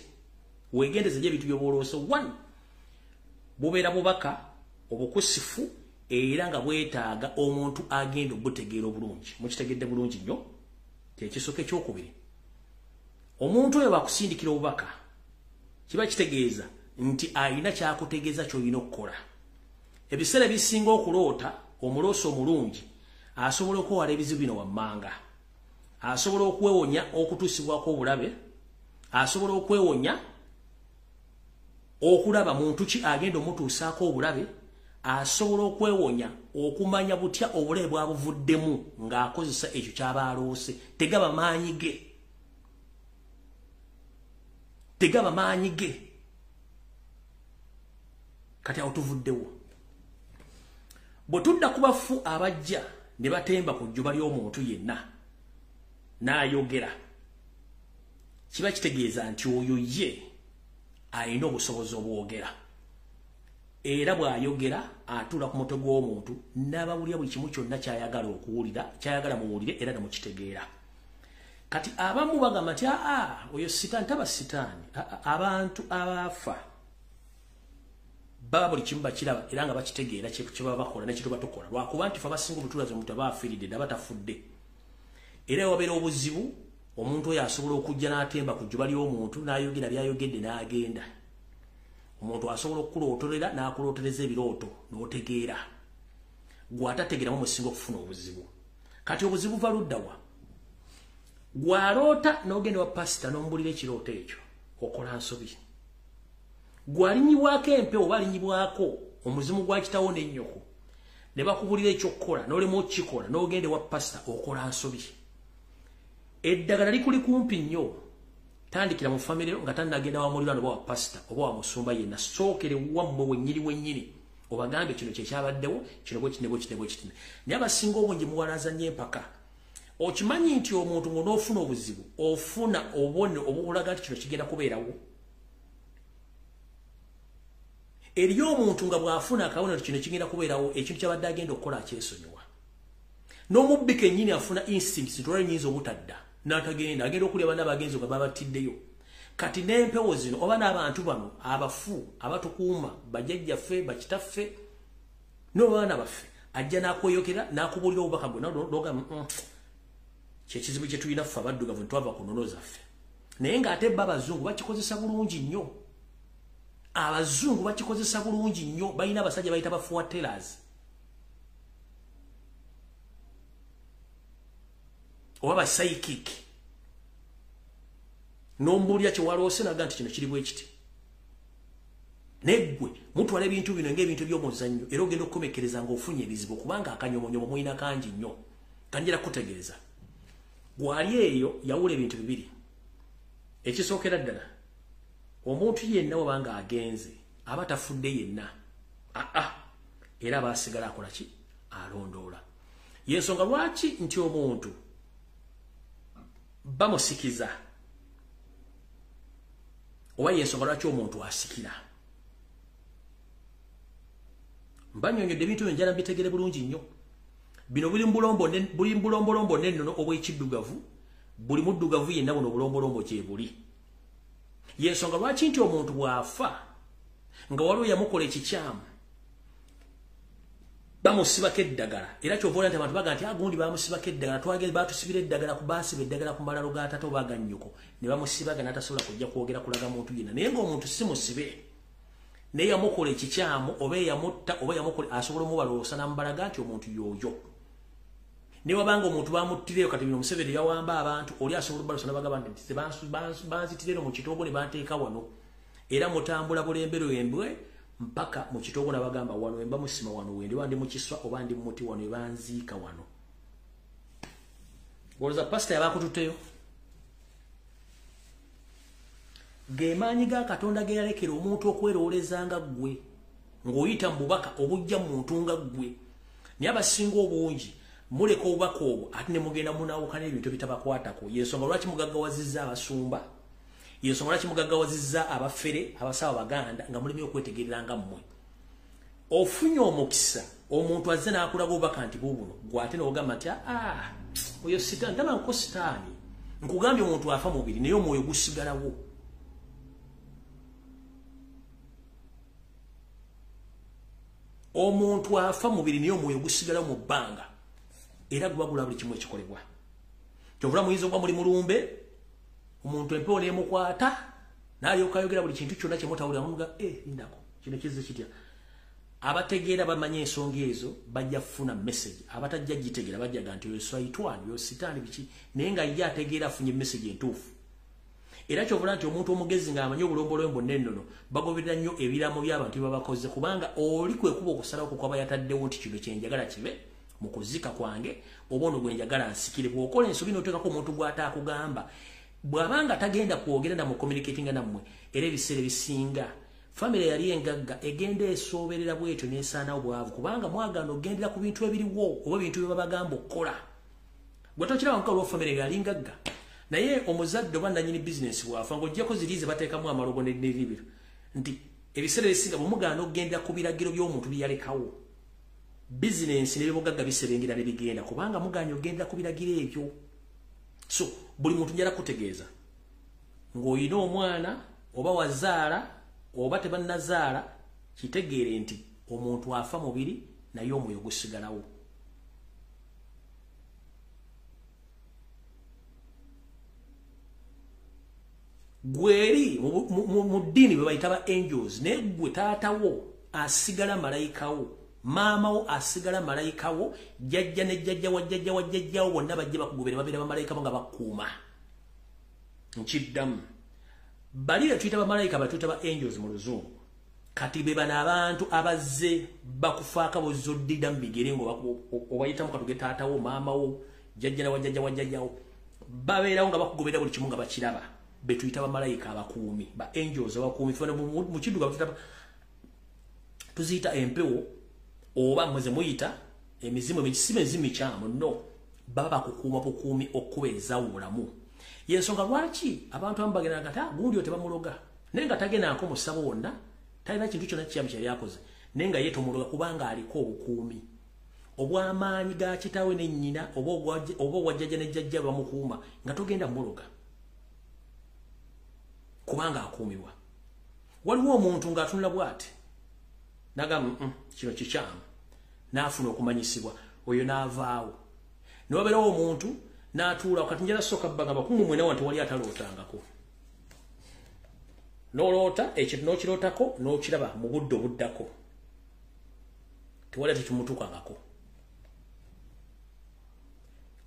weegendereze nnyo ebintu by'obooloose one bubeera bubaka obukusifu era nga bwetaaga omuntu agenda obutegeera obulungi mukitegedde bulungi nnyo kyekisooka ekyokubiri omuntu oyo bakusindikira obubaka kiba kitegeeza nti alina kyakutegeeza ky'olina okukola ebiseera ebisinga okuloota omuloosi omulungi asobola okwewala ebizibu bino wammanga asobola okwewonya okutuusibwako obulabe asobola okwewonya okulaba muntu ki agenda omutuusaako obulabe asobola okwewonya okumanya butya obulabe bwabuvuddemu ng'akozesa ekyo ky'aba aloose tegaba maanyi ge kati awo tuvuddewo bwe tudda ku bafu abajja ne batemba ku jjuba ly'omuntu yenna n'ayogera kiba kitegeeza nti oyo ye alina obusobozi obwogera era bw'ayogera atuula ku mutwe gw'omuntu n'abawulira buli kimu kyonna kyayagala okuwulira kyayagala muwulire era namukitegeera kati abamu bagamba nti oyo sitaani taba sitaani abantu abaafa baba buli kimu bakiraba era nga bakitegeera kye baba bakola ne kye tuba tukola lwakuba nti fe abasinga obutulaze omuntu aba afiiridde ddala batafudde era wabeera obuzibu omuntu oyo asobola okujja n'atemba ku jjuba ly'omuntu n'ayogera by'ayogedde n'agenda omuntu asobola okulootolera n'akulootereza ebirooto n'otegeera gw'atategeeramu musinga okufuna obuzibu kati obuzibu buva luddawa gw'aloota n'ogenda wa pasita n'omubulira ekirooto ekyo okola nsobi gw'alinyibwako empewo oba alinyibwako omuzimu gwa kitawo n'ennyoko ne bakubulira ekyokukola n'olema okukikola n'ogende wa pasita okola nsobi eddagala likuli kumpi nnyo tandikira mu famire nga tannagenda wa mulirano oba wa pasita oba wa musumba yenna sookere wammwe wennyini obagambe kino kyekyabaddewo kino bwe kitine naye abasinga obungi muwalaza nnyo empaka okimanyi nti omuntu ng'onoofuna obuzibu ofuna obubone obukulaga nti kino kigenda kubeerawo eriyo omuntu nga bw'afuna akabonero kino kigenda kubeerawo ekintu kyabadde agenda okukola akyesonyiwa n'omubbi kennyini afuna instincts tolwanyinza obutadda n'atagenda agenda okulya bana abagenzi nga babatiddeyo kati n'empewo zino oba n'abantu bano abafu abatukuuma bajjajjaffe bakitaffe n'abaana baffe ajja n'akweyokera n'akubuulira obubaka gwe n'ogamba kyekizibu kye tulina ffe abaddugavu ne twava ku nnono zaffe naye ng'ate bo abazungu bakikozesa bulungi nnyo abazungu bakikozesa bulungi nnyo balina abasajja bayita bafuwa tellers oba ba psychic n'ombuulira kyewaloose naga nti kino kiri bwe kiti neggwe mutwala ebintu bino ng'ebintu by'omuzannyo era ogenda okukomekereza ng'ofunye ebizibu kubanga akanyomonyomo mulina kangi nnyo kanjira kutegeeza gwali eyo yawula ebintu bibiri ekisookera ddala omuntu yenna wabanga agenze aba tafudde yenna era abasigala akola ki alondoola yensonga lwaki nti omuntu bamusikiza oba yensonga lwaki omuntu asikira mbanyonyodde ebintu byo njala mbitegere bulungi nnyo bino buli mbulombolombo n'ennono obw'ekiddugavu buli muddugavu yenna buno obulombolombo gye buli yensonga lwaki nti omuntu bw'afa nga waliwo yamukola ekikyamu bamusibako eddagala era kyova nti abantu baga nti agundi bamusibako eddagala twagenda batusibira eddagala ku baasiba eddagala ku malalo ga taata oba ga nnyoko ne bamusibaga n'atasobola kujja kwogera kulaga muntu yenna naye ng'omuntu si musibe naye yamukola ekikyamu oba eyamutta oba yamukola asobola omubaloosa n'amubalaga nti omuntu y'oyo ne wabanga omuntu bamuttireyo kati bino Museveni yawamba abantu oli asobola obaloosa n'abagamba nti banzitireyo mu kitoogo ne banteeka wano era mutambula bulembero embwe mpaka mu kitoogo n'abagamba wano emba musima wano wende wandi mu kiswa oba ndi muti wano ebanziika wano olowooza pasita yabakututteyo Gemaanyi ga Katonda ge yalekera omuntu okweroleza nga ggwe ng'oyita mu bubaka obujja mu muntu nga ggwe. Naye abasinga obungi muleka obubaka obwo ate ne mugenda munaawukana ebintu bitabakwatako. Y'ensonga lwaki mugaggawazizza abasumba, y'ensonga lwaki mugaggawazizza abafere abasawo Baganda nga mulimi okwetegerera nga mmwe. Ofunye omukisa omuntu azze n'akulaga obubaka nti bubuno gw'ate n'ogamba nti oyo sitaani taba nko sitaani. Nkugambye omuntu afa mubiri naye omwoyo gusigalawo. Omuntu afa mubiri naye omwoyo gusigalawo mu bbanga era gubagula buli kimu ekikolebwa. Kyovula muyinza okuba muli mulumbe omuntu empewo n'emukwata n'alyoka ayogera buli kintu kyonna kye mutawulira muga lindako kino kizze kitya. Abategeera bamanya ensonga ezo bajja kufuna message. Abatajja gitegeera bajjaga nti oyo swaitwani oyo sitaani biki naye nga ye ategeera afunye message entuufu. Era kyovula nti omuntu omugezi ng'amanyi obulombolombo n'ennono bagoberera nnyo ebiraamo by'abantu bye babakoze kubanga oli kwe kuba okusalawo ku kwaba yataddewo nti kino kye njagala kibe mu kuzika kwange oba ono gwe njagala nsikire. Bw'okola ensobi n'oteekako omuntu gw'ataakugamba bw'abanga tagenda kwogera na mu communicating nammwe era ebiseera ebisinga family yali engagga egenda esooberera bwetyo n'esaanawo bwavu kubanga mwaganda ogendera ku bintu ebiriwo oba ebintu bye babagamba okukola. Gwe tokirawo nka olwo family yali ngagga naye omuzadde oba nannyini bizinesi bwafa ng'oggyako ziriize bateekamu amalogo n'ebibiro nti ebiseera ebisinga bw'omuganda okugendera ku biragiro by'omuntu bye yalekawo bizinesi n'ebyobugagga biserengera ne bigenda kubanga muganya ogendera ku biragiro ebyo. So buli muntu njala kutegeeza ng'olina omwana oba wazaala oba tebannazaala kitegeere nti omuntu afa mubiri naye omwoyo gusigalawo. Gweri mu ddiini bwe bayita ba angels naye gwe taatawo asigala malayikawo, maamawo asigala malayikawo, jjajja ne jjajja wa jjajja wa jjajjawo bonna bajja bakugobera babeera bamalayika nga bakuuma. Nkiddamu bali tuyita bamalayika batuyita ba angels mu luzungu kati be bano abantu abazze bakufaaka bozoddida mu bigere ng'obayitamu katuge taatawo maamawo jjajja wa jjajja wa jjajjawo babeerawo nga bakugobera buli kimu nga bakiraba be tuyita bamalayika abakuumi ba angels abakuumi. Fana mu kidduka tuziyita empewo oba mweze muyita emizimu emikisibe enzimu mikyamu no baba bakukuuma bukuumi okkuba ezawulamu. Y'ensonga lwaki abantu abamu bagenda gata gundi oyo tebamuloga naye nga tagenaako mu ssabo wonna talina kintu kyonna kikyamu kye yakoze naye nga ye tomuloga kubanga aliko obukuumi obw'amaanyi ga kitaawe ne nnyina oba obwa jjajja ne jjajja bamukuuma nga togenda muloga kubanga akuumibwa. Waliwo omuntu ng'atunula bw'ati nagamba kino kikyamu n'afuna okumanyisibwa oyo n'avaawo ne wabeerawo omuntu n'atuula kati njala sooka bbanga bakumu mwena wantu wali atalootangako n'oloota ekintu n'okirootako n'okiraba mu budde obuddako tewali tekimutuukangako.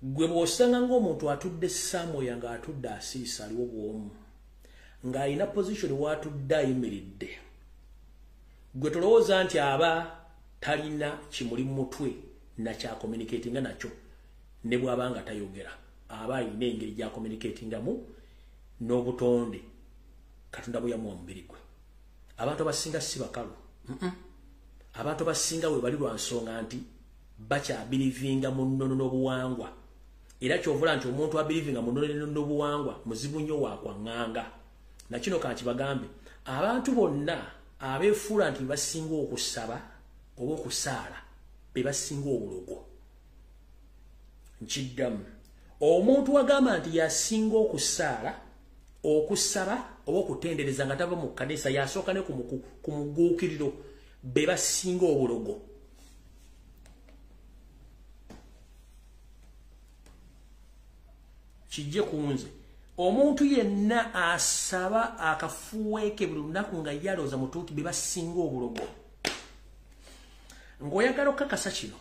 Gwe bw'osanga ng'omuntu atudde Samoya ng'atudde asiisa aliwo bw'omu ng'alina position w'atudde ayimiridde gwe tolowooza nti aba talina kimuli mu mutwe na kya communicatinga nakyo ne bw'abanga tayogera aba alina engeri gya communicatingamu n'obutonde Katonda bwe yamuwa mubiri gwe. Abantu abasinga si bakalu abantu abasinga we bali lwa nsonga nti bakyabirivinga mu nnono n'obuwangwa era kyovula nti omuntu abirivinga mu nnono n'obuwangwa muzibu nnyo wakwaŋŋanga. Na kino kankibagambe abantu bonna abeefuula nti basinga okusaba oba okusaala be basinga obulogo. Nkiddamu omuntu wagamba nti yasinga okusaala okusaba oba okutendereza nga tava mu kkanisa yasooka ne ku muguukiriro be basinga obulogo. Kijje ku nze omuntu yenna asaba akafuweeke buli lunaku nga yalooza mutuuti be basinga obulogo. Ng'oyagala okukakasa kino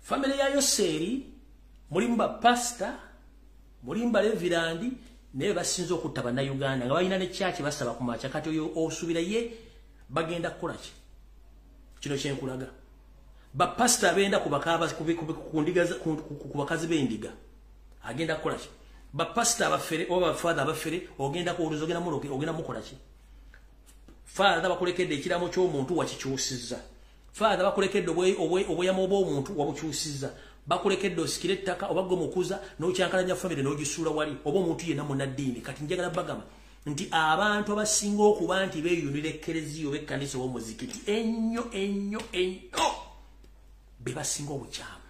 family ya Yoseeri mulimu ba pastor mulimu ba levirandi naye basinze okutta bannayuganda nga balina ne kyaki basaba ku makya kati oyo osuubira ye bagenda kukola ki? Kino kyenkulaga ba pastor abenda ku bakazi b'endiga agenda kukola ki? ba pastor abafere oba father abafere ogenda ko oluzogena muloke ogenda mukola ki father bakulekedde ekiramo kyo omuntu wakikyusizza father bakulekedde obuyamo omuntu wabukyusizza bakulekedde osikire ettaka obaggo mukuza n'okyankalanya family n'ogisuula wali oba omuntu yenna munaddiini kati njagala bagama nti abantu abasinga okuba nti beeyunira ekkereziya ob'ekkanisa ob'omuzikiti ennyo be basinga obukyamu.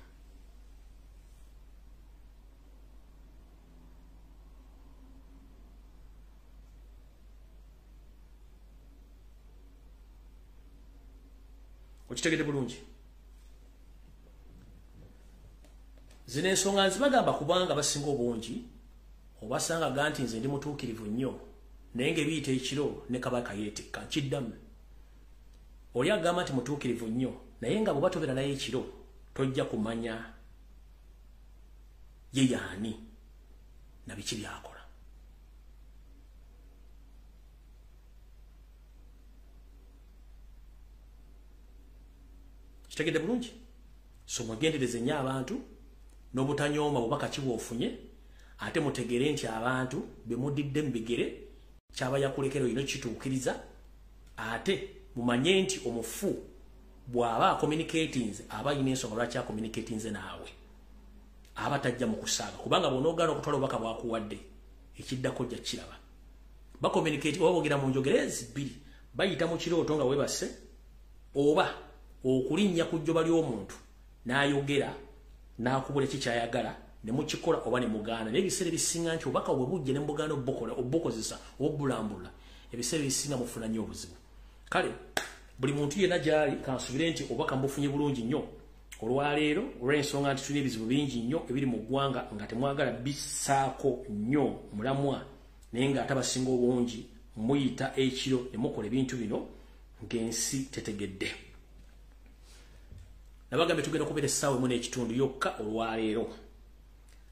Okitegedde bulungi. Zino ensonga nzibagamba kubanga basinga obungi obasanga ganti nze ndi mutuukirivu nnyo naye ng'ebiyita ekiro ne kabaka yeetikka nkiddamu. Oli agamba nti mutuukirivu nnyo naye nga bw'oba tobeera naye ekiro tojja kumanya ye yaani na biki byakola. Kitegedde bulungi. So mwegendereze nnyo abantu n'obutanyooma bubaka ki bw'ofunye ate mutegere nti abantu be muddidde mu bigere kyaba yakulekera olina kituukiriza ate mumanye nti omufu bw'aba communicatinze aba alina ensonga lwaki acommunicatinze naawe aba tajja mu kusaaga kubanga bw'onoogaana okutwala obubaka bwakuwadde ekiddako jja kiraba bacommunicate oba boogera mu njogerezi bbiri bayita mu kirooto nga weebase oba okulinnya ku jjoba ly'omuntu n'ayogera n'akubula ekikyayagala ne mukikola oba ne mugaana n'ebiseera ebisinga nti obubaka bwe bujja ne mugaana obbukozesa obbulambula ebiseera ebisinga mufuna nnyo obuzibu. Kale buli muntu yenna gy'ali kansubire nti obubaka mubufunye bulungi nnyo olwaleero olw'ensonga nti tulina ebizibu bingi nnyo ebiri mu ggwanga nga temwagala bisaako nnyo mulamwa naye ng'ate abasinga obungi muyita ekiro ne mukola ebintu bino ng'ensi tetegedde. Nabagambe tugenda kubeera essaawa emu n'ekitundu yokka olwaleero.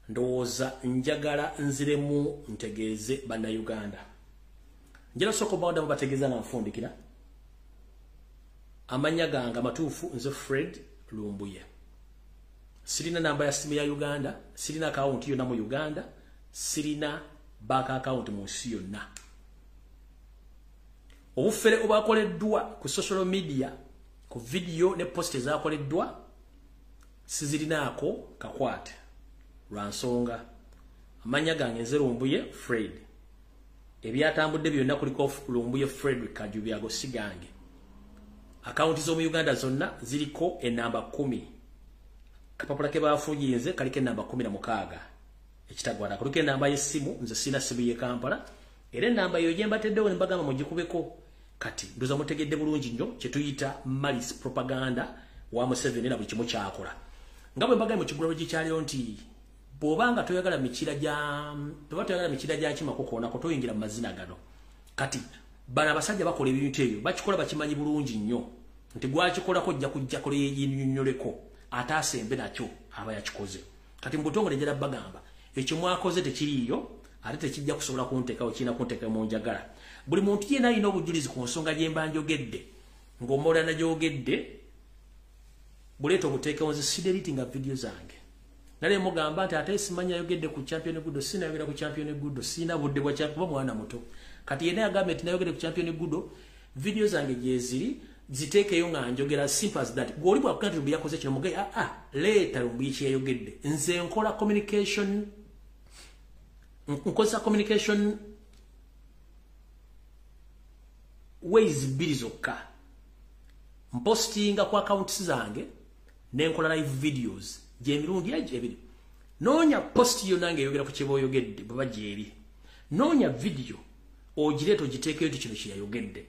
Ndowooza njagala nziremu ntegeeze bannayuganda. Njala soko bawda mubategeeza nga nfundikira. Amanya gange amatuufu nze Fred Lumbuye. Sirina namba ya simu ya Uganda, sirina akawunti yonna mu Uganda, sirina bank account mu nsi yonna. Obufere obwakoleddwa ku social media ku video ne post ezakoleddwa sizirinaako kakwate lwansonga amanya gange nze Lumbuye Fred ebyatambudde byonna kuliko Lumbuye Fred Kajubyago sigange. Akaunti zo mu Uganda zonna ziriko enamba 10 kapapula ke baafuyinze kaliko enamba 16 ekitagwada kuliko enamba y'essimu nze sina simu ye Kampala era enamba yo gyembateddewo ne mbagamba mugikubeko. Kati ndoza mutegedde bulungi nnyo kye tuyita malis propaganda wa Museveni na buli kimu kyakola. Nga bwe mbagamba mu kigulalo gikyaliyo nti bw'obanga toyagala mikira gya kimakoko nako toyingira mu mazina gano. Kati bana abasajja bakola ebintu ebyo bakikola bakimanyi bulungi nnyo nti gwakikolako ojja kujja kola yeyinyonyoleko ate asembe nakyo aba yakikoze. Kati mu butongole njala bagamba ekyo mwakoze tekiriiyo ate tekijja kusobola kunteekawo kirina kunteeka mu njagala. Buli muntu yenna alina obujulizi ku nsonga gye mba njogedde ng'omulala nagyogedde buleeta obuteekewo nze sideritinga video zange. Nale mugamba nti ate simanya yogedde ku champion gudo sinayogera ku champion gudo sina budde bwa champion mwana muto. Kati yenna yagambye nti nayogedde ku champion gudo video zange gye ziri ziteekeyo nga njogera simple as that. Gw'oli bwakugamba nti Lumbuye yakoze kino mugaye leeta Lumbuye kye yayogedde. Nze nkola communication nkozesa communication ways bbiri zokka. Mpostinga ku accounts zange nenkola live videos gy'emirundi ebiri. Noonya post yo nange yogera ku kyeba oyogedde baba gyeri. Noonya video ogireeta ogiteekeyo nti kino kye yayogedde.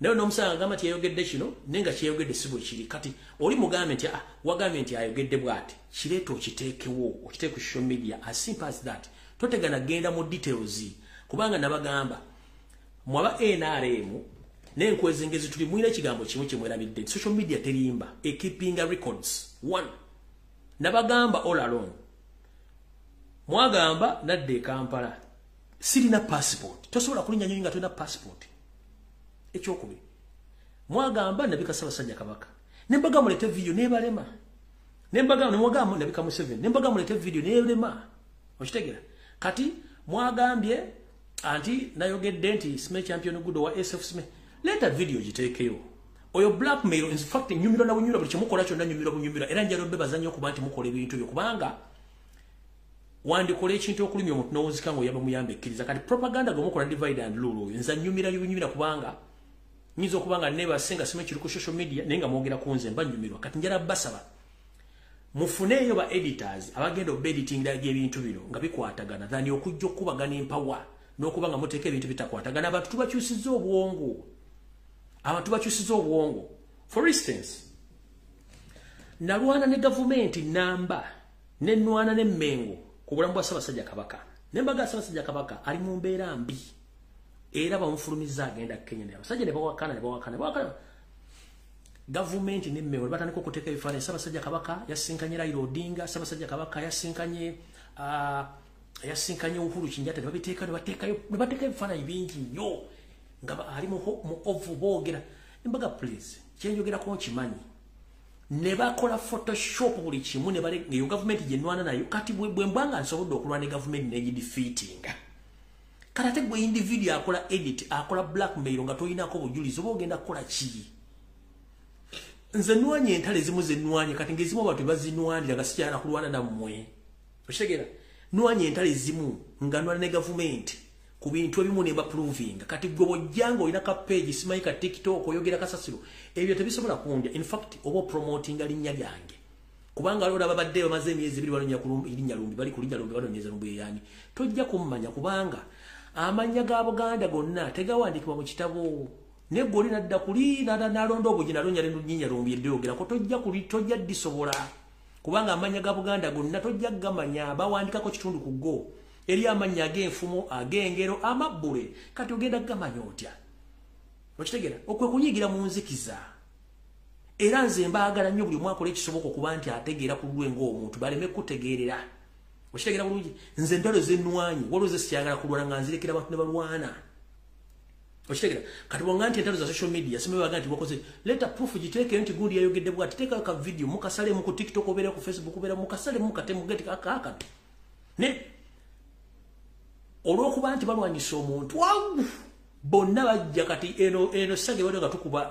Naye n'omusanga agamba nti yayogedde kino naye nga kyeyogedde si bwe kiri. Kati oli mugambe nti wagambye nti ayogedde bw'ati kireeta okiteekewo okiteeke ku social media as simple as that. Totegana genda mu details kubanga nabagamba mwaba NRM n'enkwezi ngezi tuli mwina ekigambo kimu kye mwerabidde social media terimba keeping records. One nabagamba all along mwagamba nadde Kampala sirina passport tosobola kulinya nyonyi nga tolina passport. Ekyokubiri mwagamba nabika Ssaabasajja Kabaka nembaga mulete video nebalema nembaga nemwagamba nabika Museveni nembaga mulete video nebalema. Okitegera kati mwagambye anti nayogedde nti Sme champion gudo wa SF Sme leta video gitekeyo oyo blackmail in fact nyumiro na bunyumiro buli kimukola kyonna nyumiro era njalo bebaza nnyo kuba nti mukole ebintu byo kubanga wandi kole ekintu okulimya omuntu n'owuzika ngo yaba muyambe ekkiriza kati propaganda gomukola divide and rule nza nyumira kubanga nyizo kubanga neba senga Sme kiri ku social media nenga mwogera kunze mba nyumirwa kati njala basaba mufuneyo ba editors abagenda editing dage ebintu bino nga bikwatagana thani okujja okubagana empower n'okubanga muteke ebintu bitakwatagana abantu tubakyusiza obwongo for instance nalwana ne government namba ne nwana ne Mengo kubulamu bwa Ssaabasajja Kabaka nembaga Ssaabasajja Kabaka ali mu mbeera mbi era bamufulumiza agenda Kenya ne abasajja ne bawakana government ne Mengo batandika okuteka ebifaananyi Ssaabasajja Kabaka yasinkanye Raila Odinga Ssaabasajja Kabaka yasinkanye Uhuru Kenyatta ne bateeka ebifaananyi bingi nnyo nga ali mu ovu boogera embaga please kyenjogera ko nkimanyi ne bakola photoshop buli kimu ne bale ngeyo government gye nwana nayo kati bwe mbanga nsobodde okulwana ne government ne defeating kati gwe individual akola edit akola blackmail nga toyinako bujulizi oba ogenda kukola ki nze nwanye entale zimu ze nwanye kati ngezimu abantu bazinwanira nga sikyala kulwana nammwe okitegera nwanye entale zimu nga nwana ne government ku bintu ebimu ne baproving kati gwe bojjanga olina ka page simanyi ka TikTok oyogera kasasiro ebyo tebisobola kundya in fact oba promoting linnya lyange kubanga lora babadde bamaze emyezi 2 balonya ku linnya Lumbuye bali ku linnya Lumbuye balonyeza Lumbuye yani tojja kummanya kubanga amanya ga Buganda gonna tegawandikibwa mu kitabo ne goli nadda kuli nalondo obuji nalonya linnya Lumbuye lyogera ko tojja disobola kubanga amanya ga Buganda gonna tojja gamanya bawandika ko kitundu ku go eri amanya ag'enfumo ag'engero amabbule kati ogenda gamanya otya okitegera okwe kunyigira mu nzikiza era nze mbaagala nnyo buli mwakola ekisoboka okuba nti ategeera ku lulwe ng'omuntu baleme kutegeerera okitegera bulungi nze ndalo zennwanyi waliwo ze sikyagala kulwana nga nzirekera abantu ne balwana okitegera kati bwanga nti entalo za social media simebaga nti wakoze leta proof giteeke nti gundi yayogedde bwati teeka ka video mukasale mu ku TikTok obeera ku Facebook obeera mukasale mukate mugeti akaka ne olwokuba nti balwanyisa omuntu wawu bonna bajja kati eno sage bado nga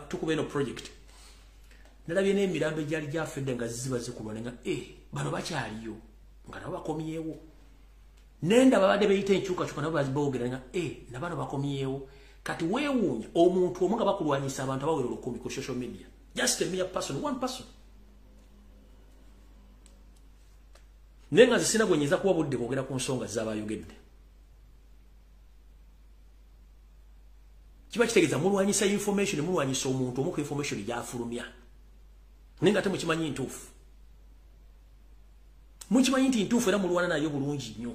tukuba eno project nalabye n'emirambo egyali gyafedde nga ziba zikulwana nga bano bakyaliyo nga nabo bakomyewo nenda babadde beyita enkyukakyuka nabo baziboogera nga nabano bakomyewo kati weewuunya omuntu omu nga bakulwanyisa abantu abawera 10 ku social media just a mere person one person nenga zisina gwenyeza kuba budde kwogera ku nsonga z'abayogedde kiba kitegeeza mulwanyisa information mulwanyisa omuntu omuku information gyafulumya nenga ate mukimanyi ntuufu mukimanyi nti ntuufu era mulwana nayo bulungi nnyo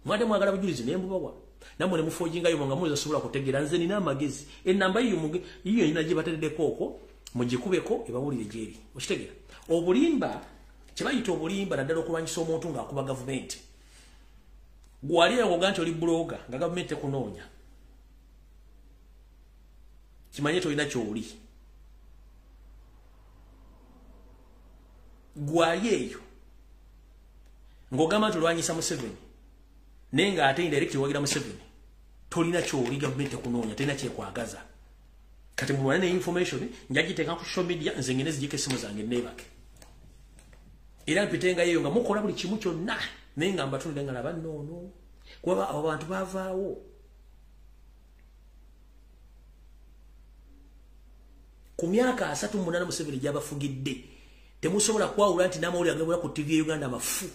mwade mwagala bujulizi nembubawa namwe ne mufojingayo nga muza sobola kutegeera nze nina amagezi enamba iyo ina gye bateddeko okwo mugikubeko ebawulire gyeri okitegeera obulimba kibayita obulimba naddala okulwanyisa omuntu ng'akuba gavumenti gwali awoga nti oli buloga nga gavumenti ekunoonya kimanye tolina kyoli gwali eyo ng'ogamba nti olwanyisa Museveni naye ng'ate indirect wagira Museveni tolina kyoli gavumenti ekunoonya tolina kyekwagaza kati mulwane ne information njagiteeka ku social media nze ngene zijiko essimu zange neebake era mpitenga yeyo nga mukola buli kimu kyonna naye nga mbatunire nga laba nnoono kuba abo bantu baavaawo ku myaka 38 Museveni gy'abafugidde temusobola kwawula nti n'amawulire agabula ku TV ya Uganda mafu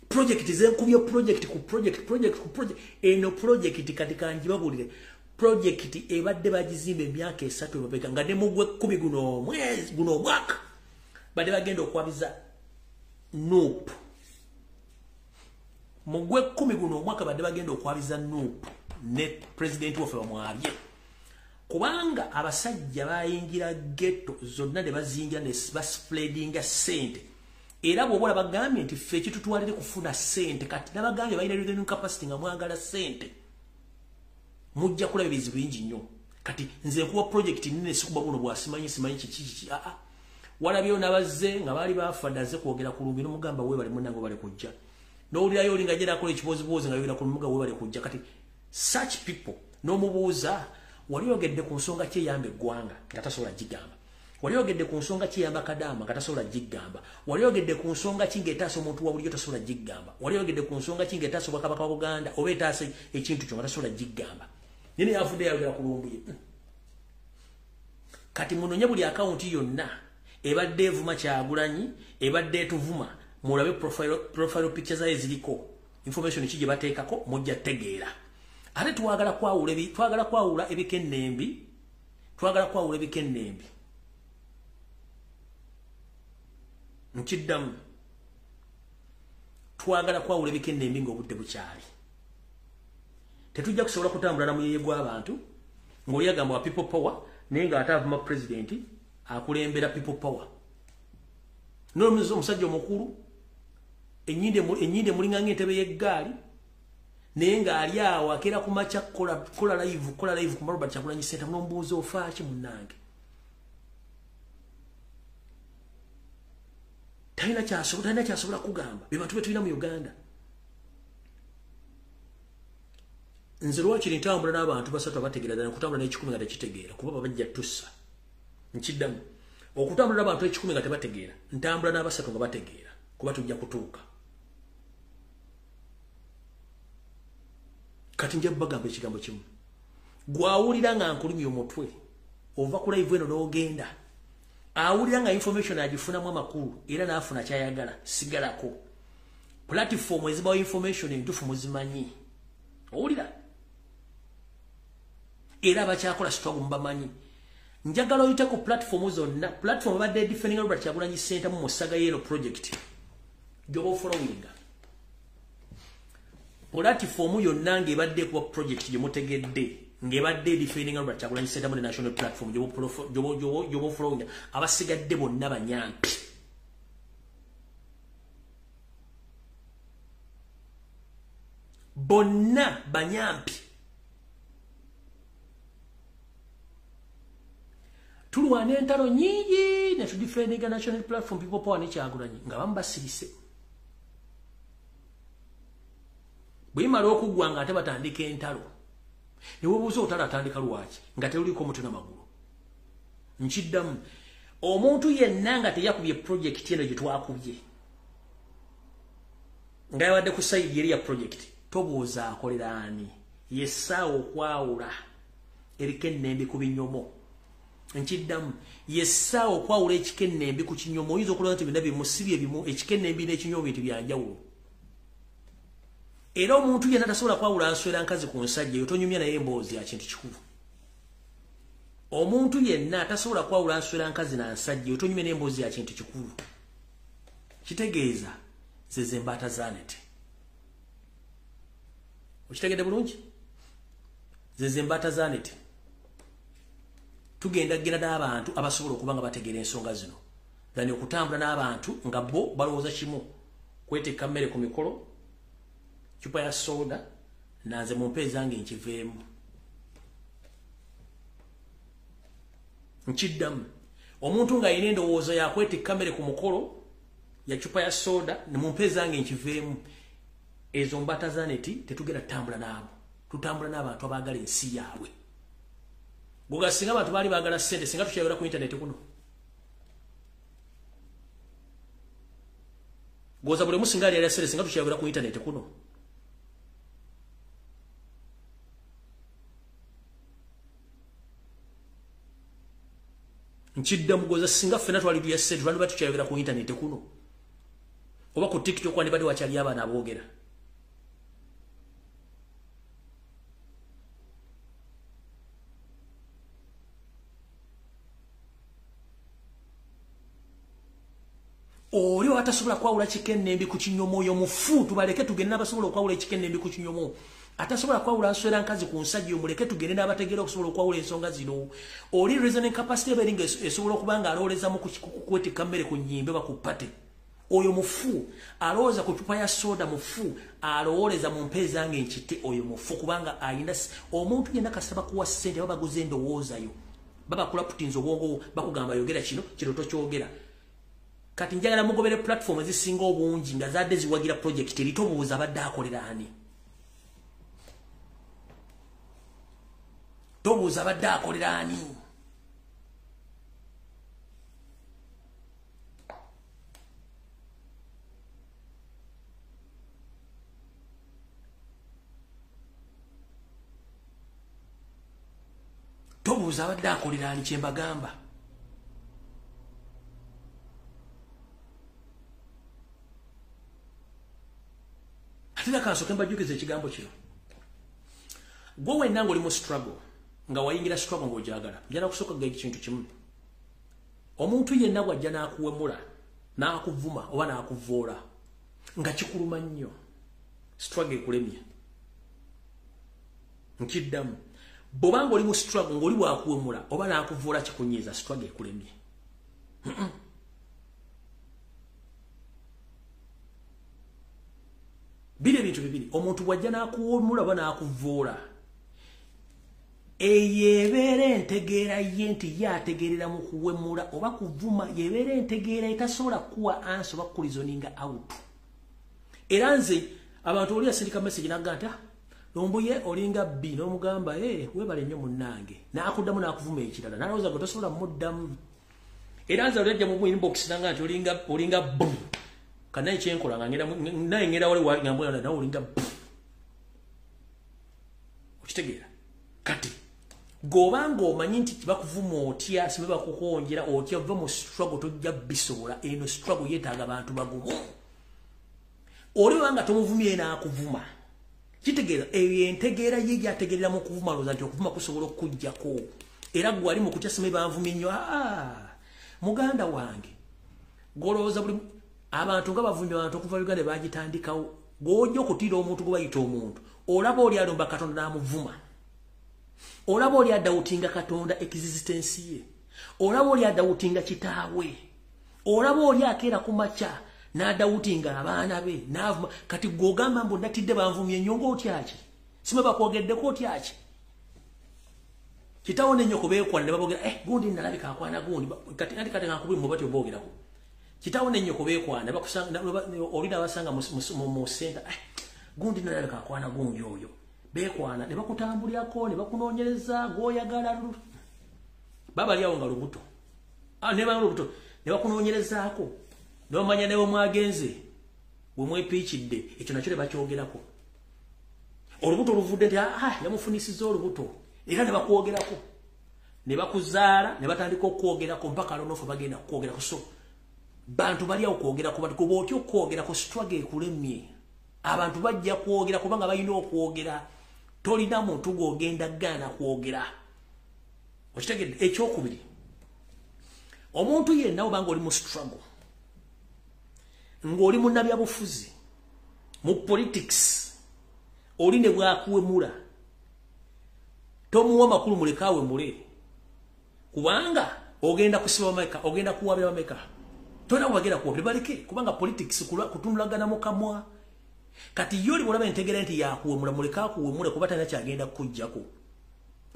project zenkubye project ku project eno project kati kanjibabulire project ebadde bagizimba emyaka 3 emabega nga ne mugwe 10 guno mwezi guno mwaka badde bagenda okwabiza nope mugwe 10 guno mwaka badde bagenda okwabiza nope ne president waffe bamwabye kubanga abasajja bayingira ghetto zonna ne bazingira ne baspreadinga sente era bwobola bagambye nti ffe kitutwalire kufuna sente kati nabagambye balina revenue capacity nga mwagala sente mujja kulaba ebizibu bingi nnyo kati nze nkuwa project nene sikuba buno bwasimanyi simanyi kiki walabyo nabazze nga bali bafadaze kwogera ku Lumbuye n'omugamba we bali munango bali kujja n'olirayo olinga jera akola ekibozibozi nga yogera ku Lumbuye we bali kujja kati such people n'omubuuza wali yogedde ku nsonga ki eyamba eggwanga nga tasobola gigamba wali yogedde ku nsonga ki eyamba Kadama nga tasobola gigamba wali yogedde ku nsonga ki ng'etaasa omuntu wa bulijjo tasobola gigamba wali yogedde ku nsonga ki ng'etaasa Obwakabaka bwa Buganda oba etaasa ekintu kyo nga tasobola gigamba nini yavudde yayogera ku Lumbuye kati munonye buli akawunti yonna ebadde evuma Kyagulanyi ebadde etuvuma mulabe profile pictures zaye ziriko information ki gye bateekako mujja tegeera ate twagala kwawula ebikennembi nkiddamu twagala kwawula ebikennembi ng'obudde bukyali tetujja kusobola kutambula na muyeeye gw'abantu ng'oli agamba wa people power naye ng'ate avuma president akulembera people power n'omusajja omukulu ennyinde mulinga ng'entebe y'eggaali naye ng'ali awo akeera ku makya kola live ku Robert Kyagulanyi Center n'omubuuza ofaaki munnange talina kyasobola kugamba be bantu be tulina mu Uganda nze lwakiri ntambula n'abantu basatu abategeera ddala kutambula n'ekikumi nga tekitegeera kuba babajja tussa nkiddamu okutambula n'abantu ekikumi nga tebategeera ntambula n'abasatu nga bategeera kuba tujja kutuuka kati nja bagamba ekigambo kimu gwawulira nga nkulumya omutwe ova ku live eno n'ogenda awulira nga information agifunamu amakulu era n'afuna kyayagala sigalako platform ezibawo information entufu muzimanyi owulira era abakyakola sitwago mubamanyi njagala oyite ku platform zonna platform abadde defending Robert Kyagulanyi Center mu Musaga Yellow project gyoba following platform yonna ng'ebadde kuba project gye mutegedde ng'ebadde defending Robert Kyagulanyi Center mu national platform gyoba following abasigadde bonna banyampi bonna banyampi tulwana entalo nyingi ne tudifendinga national platform people power ne Kyagulanyi nga bamu basirise bwimala okugwa nga ate batandika entalo newebuuza otala atandika lwaki nga teruliko mutwe n'amagulu nkiddamu omuntu yenna nga teyakubye project eno gye twakubye nga yabadde ku sayidi eri ya project tobuuza akolera ani yessaawa okwawula ebikennembi ku binyomo nkiddamu yessaawa okwawula ekikennembi ku kinyomo oyinza okulaba nti byonna bimusibye bimu ekikennembi n'ekinyomo bintu byanjawulo era omuntu yenna tasobola kwawula nswera nkazi ku nsajja eyo tonyumya naye emboozi ya kintu kikulu omuntu yenna tasobola kwawula nswera nkazi na nsajja eyo tonyumya naye emboozi ya kintu kikulu kitegeeza zeze mbaata zanete okitegedde bulungi zeze mbaata zanete tugenda n'abantu abasobola okuba nga bategeera ensonga zino dani okutambula n'abantu nga bo balowooza kimu kwetekka mmere ku mikolo chupa ya soda nanze mumpe zange nkiveemu nkiddamu omuntu nga ayina endowooza yakwetekka mmere ku mukolo ya chupa ya soda ne mumpe zange nkiveemu ezo mbata zaneti tetugenda tutambula nabo tutambula n'abantu abaagala ensi yaabwe Goga singa abantu bali bagala sente singa tukyayogera ku internet kuno. Goza bule musinga ali sente singa tukyayogera ku internet kuno. Nchidda mugoza singa fena twali bya sente twali batukyayogera ku internet kuno. Oba ku TikTok kwani bali wakyali abana aboogera. Oli atasobola kwawula chikennembi ku kinyomo yo mufu tubaleke tugende nabasobola kwawula chikennembi ku kinyomo atasobola kwawula nswera nkazi ku nsajja omuleke tugende nabategeera okusobola kwawula ensonga zino oli reasoning capacity beringa esobola kubanga alowoleza mu kukweti kamere ku nyimbe bakupate oyo mufu alowooza ku chupa ya soda mufu alowoleza mu mpeza nge nkite oyo mufu kubanga ayina omuntu yenna kasaba kuwa sente babaguze endowooza yo baba kula putinzo obwongo bakugamba yogera kino kiroto kyogera kati njagala mugobere platform ezisinga obungi nga zadde ziwagira project eritobuuza abadde akolera ani. Tobuuza abadde akolera ani. Tobuuza abadde akolera ani kye mbagamba. Atira kansoke mbajjukiza ekigambo kino. Gwe wenna ng'oli mu struggle nga wayingira struggle ng'ojagala. Njala kusooka ga ekintu kimu. Omuntu yenna bw'ajja n'akuwemula n'akuvuma oba n'akuvoola nga kikuluma nnyo. Struggle ekulemye. Nkiddamu. Bw'obanga oli mu struggle ng'oli bw'akuwemula oba n'akuvoola kikunyiiza struggle ekulemye. Bile bintu bibiri. Omuntu bw'ajja n'akuwemula oba n'akuvoola eyebeera entegeera ye nti yategeerera mu kuwemula oba kuvuma yebeera entegeera etasobola kuwa ansi oba kulizoninga out. Era nze abantu oli asirika message n'agamba nti Lumbuye olinga B n'omugamba webale nnyo munnange n'akuddamu n'akuvuma ekirala n'alowooza gwe tosobola muddamu. Era nze oli ajja mu inbox n'agamba nti olinga B kanaye kyenkola nga naye ngenda wali wangambula nawe olinga B. Okitegeera kati gobanga omanyi nti bakuvuma otya sibe bakukonjera otya va mu struggle tojja bisobola eno struggle yeetaaga abantu bagumu. Oli wanga tomuvumye n'akuvuma kitegeera eyo entegeera ye gyategeerera mu kuvuma looza nti okuvuma kusobola okujjako era gwe ali mu kutya sibe banvumye nnyo muganda wange golowooza buli abantu nga bavumye abantu okuva Uganda bagitandikawo gw'ojja okutiira omuntu gwe bayita omuntu olaba oli alumba Katonda n'amuvuma. Olaba oli adawutinga Katonda existence ye. Olaba oli adawutinga kitaawe. Olaba oli akeera ku makya n'adawutinga abaana be n'avuma. Kati gw'ogamba mbu natidde banvumye nnyo ng'otyaki sime bakwogeddeko otyaki. Kitaawo ne nnyoko beekwana ne babogera gundi nalabika akwana gundi kati kankubuli mu batyo boogerako. Kitaawo ne nnyoko beekwana bakusanga oli n'abasanga mu center gundi nalabika akwana gundi oyo. Bekwana ne bakutambulyako ne bakunoonyereza gw'oyagala baba lyawo nga lubuto ne banga lubuto ne bakunoonyerezaako ne bamanya ne mwagenze bwe mwepiikidde ekyo nakyo ne bakyogerako. Olubuto oluvudde nti yamufunisiza olubuto era ne bakwogerako ne bakuzaala ne batandika okwogerako mpaka alonoofu bagenda kukwogerako. So bantu bali awo kwogerako bati kuba otya okwogerako struggle ekulemye. Abantu bajja kwogera kubanga balina okwogera. Tolina muntu gw'ogenda gaana kwogera. Okitegedde ekyokubiri. Omuntu yenna obanga oli mu struggle ng'oli mu nnabyabufuzi mu politics oli ne bw'akuwemula tomuwa makulu muleka awemule kubanga ogenda kusiba bameka ogenda kuwabira bameka tolina kubagenda kuwabira baleke kubanga politics kutunulagana mu kamwa. Kati yoli olaba entegeera nti yakuwemula muleka akuwemule kuba talina kyagenda kukujjako.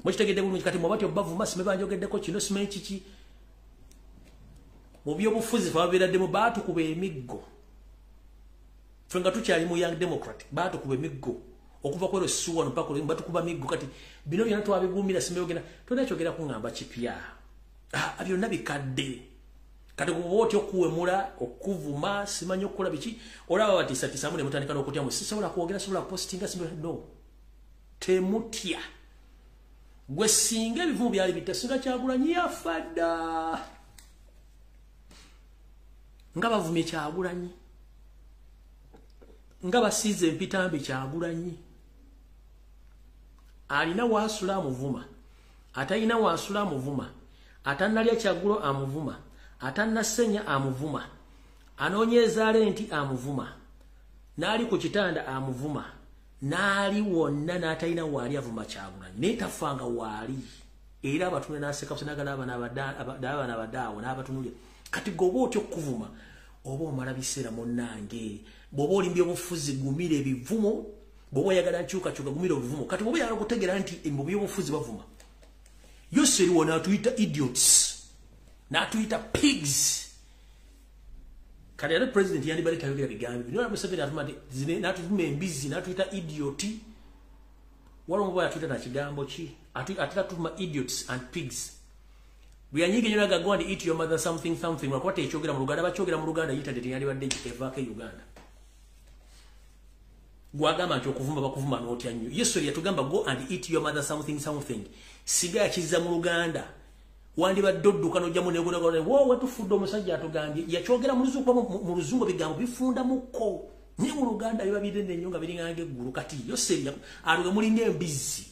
Mukitegedde bulungi kati mu batyo bavuma sime banjogeddeko kino simanyi kiki. Mu byobufuzi babeeraddemu baatukuba emiggo. Ffe nga tukyali mu Young Democratic baatukuba emiggo okuva kwero suwano mpaka batukuba miggo. Kati bino byonna twabiguumira sime yogenda tolina kyogera kuŋŋamba kipya. Byonna bikadde. Kati kuba otyo okuwemula okuvuma simanyi okukola biki olaba batiisatiisamu ne mutandika n'okutyamu sisobola kwogera sobola postinga no temutya. Gwe singa ebivumu byali bitasinga Kyagulanyi yafa dda nga bavumye Kyagulanyi nga basiize empitambi Kyagulanyi alina waasula amuvuma atalina waasula amuvuma atannalya Kyagulo amuvuma atannasenya amuvuma anoonyeza lenti amuvuma n'ali ku kitanda amuvuma n'ali wonna n'atalina waali avuma Kyagulanyi naye tafanga waali era abatunule n'aseka busenagala abaana abadaawo n'abatunulya. Kati goba otyo okuvuma oba omala biseera munnange bw'oba oli mbyobufuzi gumira ebivumo bw'oba oyagala nkyukakyuka gumira obuvumo. Kati bw'oba oyagala okutegeera nti mu byobufuzi bavuma yose eriwo n'atuyita idiots n'atuyita pigs kati ate president yandibale tayogera bigambi bino Museveni atuma zine natuma embizi natuita idioti walongo bwa atuita na kigambo ki atuma idiots and pigs buyanyige nyo naga go and eat your mother something wakwate ekyogera mu Luganda bakyogera mu Luganda internet yandibadde evaka Uganda gwagamba nti okuvuma bakuvuma n'otya nnyo Yesu yatugamba go and eat your mother something siga yakiza mu Luganda wandiba dodduka n'ojjamu negona wowe tufudde omusajja atugambye yakyogera mu luzungu bigambo bifunda muko ni mu Luganda biba bidende nnyo nga biringange eggulu kati Yesu aluga mulinga embizi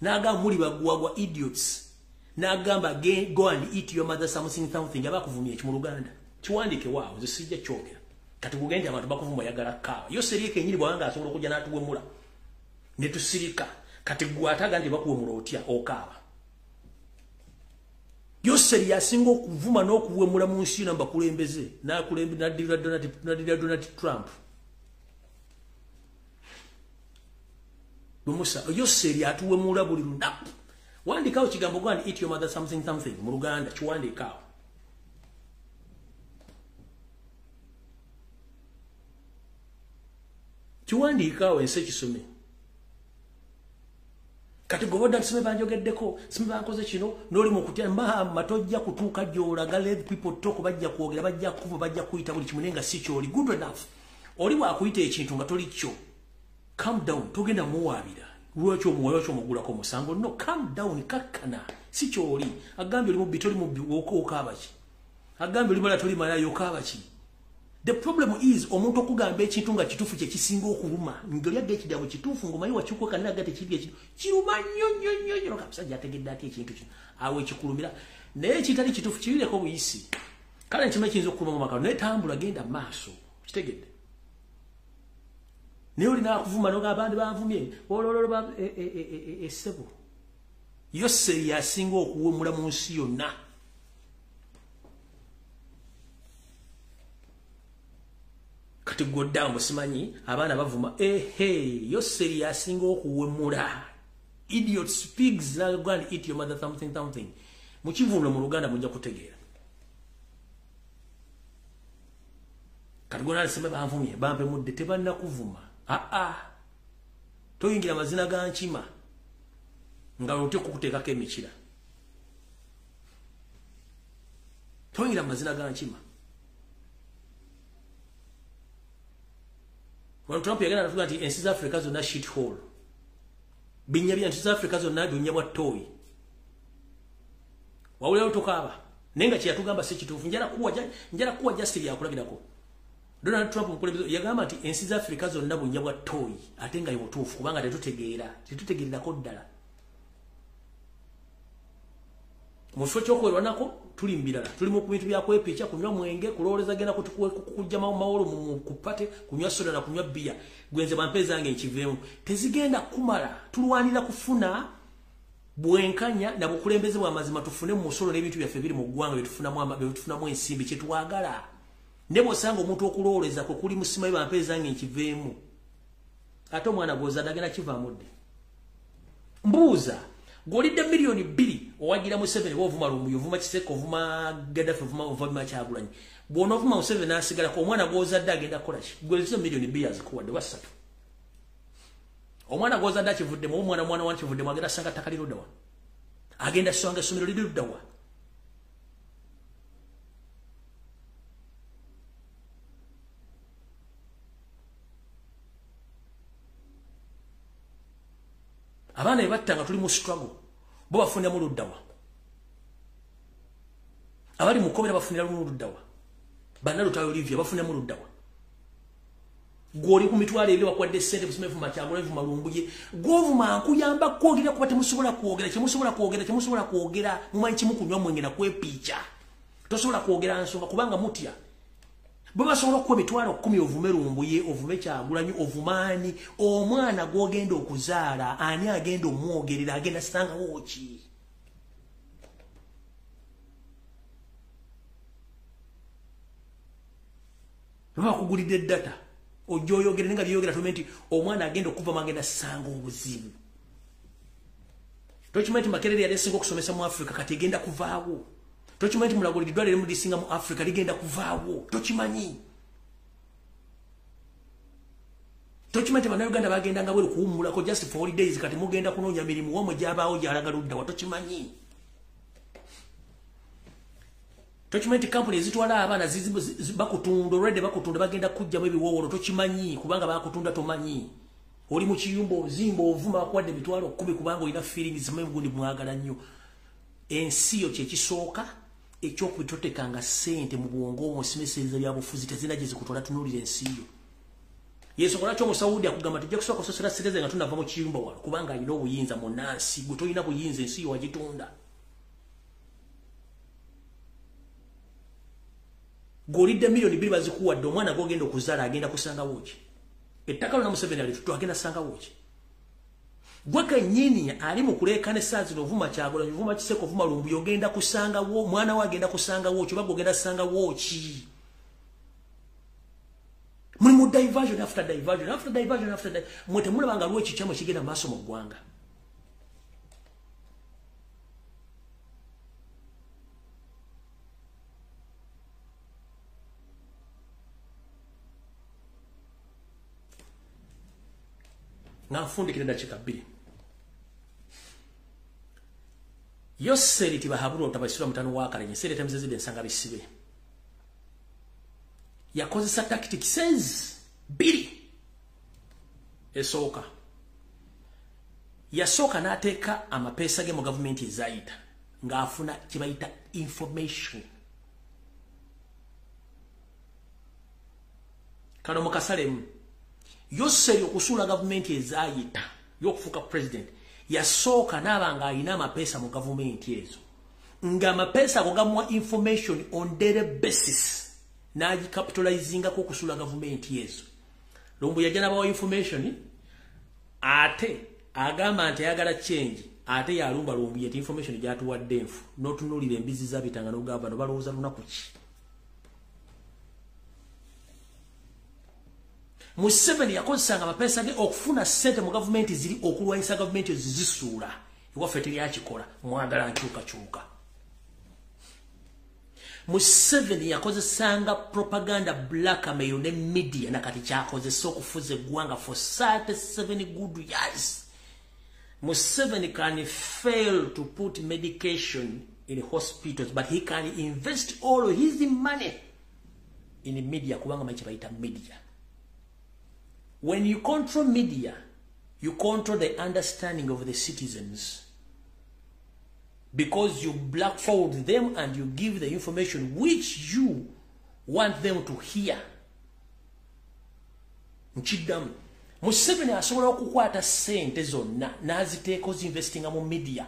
n'agamba muli bagwagwa idiots n'agamba go and eat your mother something abakuvumye mu Luganda kiwandike waawo nze sijja kyogera kati kugenda abantu bakuvuma yagala kawa Yesu yekenyiri bwanga asobola okujja n'atuwemula ne tusirika kati gwataga ndi bakuwemula otya okawa Yose yasinga okuvuma n'okuwemula mu nsi namba kulembeze nadira Donald Trump Bumusa Yose yatuwemula buli lunaku wandikawo kigambo go and eat your mother something mu Luganda kiwandikawo kiwandikawo ense kisome kati goboda tuseme banjogeddeko sime bankoze kino noli mu kutya matojja kutuuka gyolaga let people talk bajja kwogera bajja kuva bajja kuyita buli kimunenga si kyoli good enough oli wakuyita ekintu nga toli kyo calm down togenda muwabira lwaki omwoyo kyo mugulako musango no calm down kakkana si kyoli agambye oli mu bitoli mu okabaki agambye oli bala toli malayo okabaki. The problem is omuntu okugamba ekintu nga kitufu kye kisinga okuluma ngoli yagge ekidabo kitufu ngomanyi wakyuko kanna gate kiri ekintu kiruma nnyo kabisa ategedde ati ekintu kino awe kikulumira naye kitali kitufu kirireko buyisi kale nkima kiyinza okuluma mu makalo naye tambula genda maaso kitegedde naye olina akuvuma noga abandi banvumye olololo essebo Yose yasinga okuwemula mu nsi yonna kati godambo simanyi abana bavuma Yose yasinga okuwemula idiots pigs na go and eat your mother something mukivumula mu Luganda mujja kutegeera kati gona sema banvumye bampe mudde tebanna kuvuma toyingira mazina ga nkima nga lote kukuteekako emikira toyingira mazina ga nkima When Trump yagana nafuga nti ensi za Africa zonna shit hole. Binyabya ensi za Africa zonna dunyabwa toyi. Wawule otokaba. Nenga kye yatugamba se kitufu njala kuwa justice yakulagirako. Donald Trump mukulembeze yagamba nti ensi za Africa zonna bunyabwa toyi ate nga yotufu kubanga tetutegeera ko ddala. Musho kyokwerwa nako tuli mbirala tuli mu bintu bya kwepicha kunywa mwenge kuloleza gena kujja mawolo mu kupate kunywa soda na kunywa bia gwenze bampeza zange nkivemu tezigenda kumala tulwanira kufuna bwenkanya na bukulembeze bwa mazima tufune mu musolo n'ebintu byaffe biri mu gwanga betufuna mu ensimbi kye twagala nebo sango omuntu okuloleza ko kuli musima bampeza zange nkivemu ate omwana goza dagena kiva mudde mbuza golide milioni 2 owagira mu 7 bovuma Lumbuye ovuma Kiseko ovuma Gaddafi ovuma Kyagulanyi bwono ovuma mu 7 nasigala ko omwana gozadde agenda kolachi golide milioni 2 azikuwadde wasatu omwana gozadde akivudde mu omwana wantu kivudde mwagenda sanga takaliro dawa agenda songa somero lidu dawa abana ebattanga tuli mu struggle bo bafunda mu luddawa abali mukobera bafunira mu luddawa bana lutayo Olivia bafunda mu luddawa goli ku mitwale ebyo bakwadde sente busimefu makyamula evu Lumbuye govuma akuyamba kwogera kubate musobola kwogera mumanyi kimukunywa mwenge na kwepicha tosobola kwogera nsonga kubanga mutya baba sobola kuwa mitwalo 10 ovume Lumbuye ovume Kyagulanyi ovumani omwana gwogenda okuzaala ani agenda omwogerera agenda sanga woki baba kugulide data ojoyogere ninga byogera tumenti omwana agenda okuva magenda sanga obuzibu tochimenti makerere yale singo kusomesa mu Africa kati genda kuvaawo tochimenti mulagolidwa lero mudisinga mu Africa ligenda kuvaawo tochimanyi Tochimate bana Uganda bagenda nga bwe kuwumulako just for holidays kati mugenda kunoonya mirimu wamwe gyabaawo gyalagaludda watokimanyi. Tochimate company ezitwala abana bakutunda already bakutunda bagenda kujja mu ebiwowolo tokimanyi kubanga bakutunda tomanyi. Oli mu kiyumba ozimba ovuma akwadde mitwalo 10 kubanga olina feelings zimwe gundi mwagala nnyo. Ensi yo kye kisooka ekyokubitotekanga ssente mu bwongo omusimeseza byabufuzi tezina zikutola tunulira ensi yo. Yesu kola kyo mu Saudi akugamba tujja kusooka kusosera sireze nga tunava mu kiyumba wala kubanga alina obuyinza mu nansi gwe tolina buyinza ensi yo wagitunda. Golidde milioni 2 bazikuwadde omwana gogenda okuzaala agenda kusanga woki. Ettaka lona Museveni ali tutu agenda sanga woki. Gwe kennyini ali mu kuleekana saazi novuma Kyagulanyi novuma Kiseko novuma Lumbuye ogenda kusanga wo mwana we agenda kusanga woki oba gogenda sanga woki. Mulimu diversion after diversion after diversion after diversion. Mwete mulabanga lweki kyamo kigenda maaso mu ggwanga. Nga nfundikira dakika 2. Yo seriti bahabulu otabasira mutano wakalenye seriti mzezide nsanga bisibe. Yakozesa tactic says bili esoka. Yasoka nateeka amapesa ge mu government ezaita nga afuna kibayita information. Kano mukasalemu Yoseri okusula government ezayita yokufuka president yasoka nabanga alina amapesa mu government ezo nga amapesa gogamwa information on daily basis naji capitalizing ko kusula government ezo. Lumbuye yajana bawo information ate agamba nti ayagala change ate yalumba Lumbuye ti information gyatuwadde enfu notunulira embizi zabitanga no governor balowooza lunaku ki. Museveni yakozesanga amapesa ge okufuna sente mu government ziri okulwanyisa government zizisuula iwaffe teri akikola mwagala nkyuka. Museveni yakozesanga propaganda blackmail ne media nakati kyakozesa okufuza eggwanga for 37 good years. Museveni can fail to put medication in hospitals but he can invest all of his money in media kubanga machi baita media. When you control media, you control the understanding of the citizens. Because you blackfold them and you give the information which you want them to hear. Mchidamu. Museveni asobola okukwata sente zonna naziteeko zinvestinga mu media.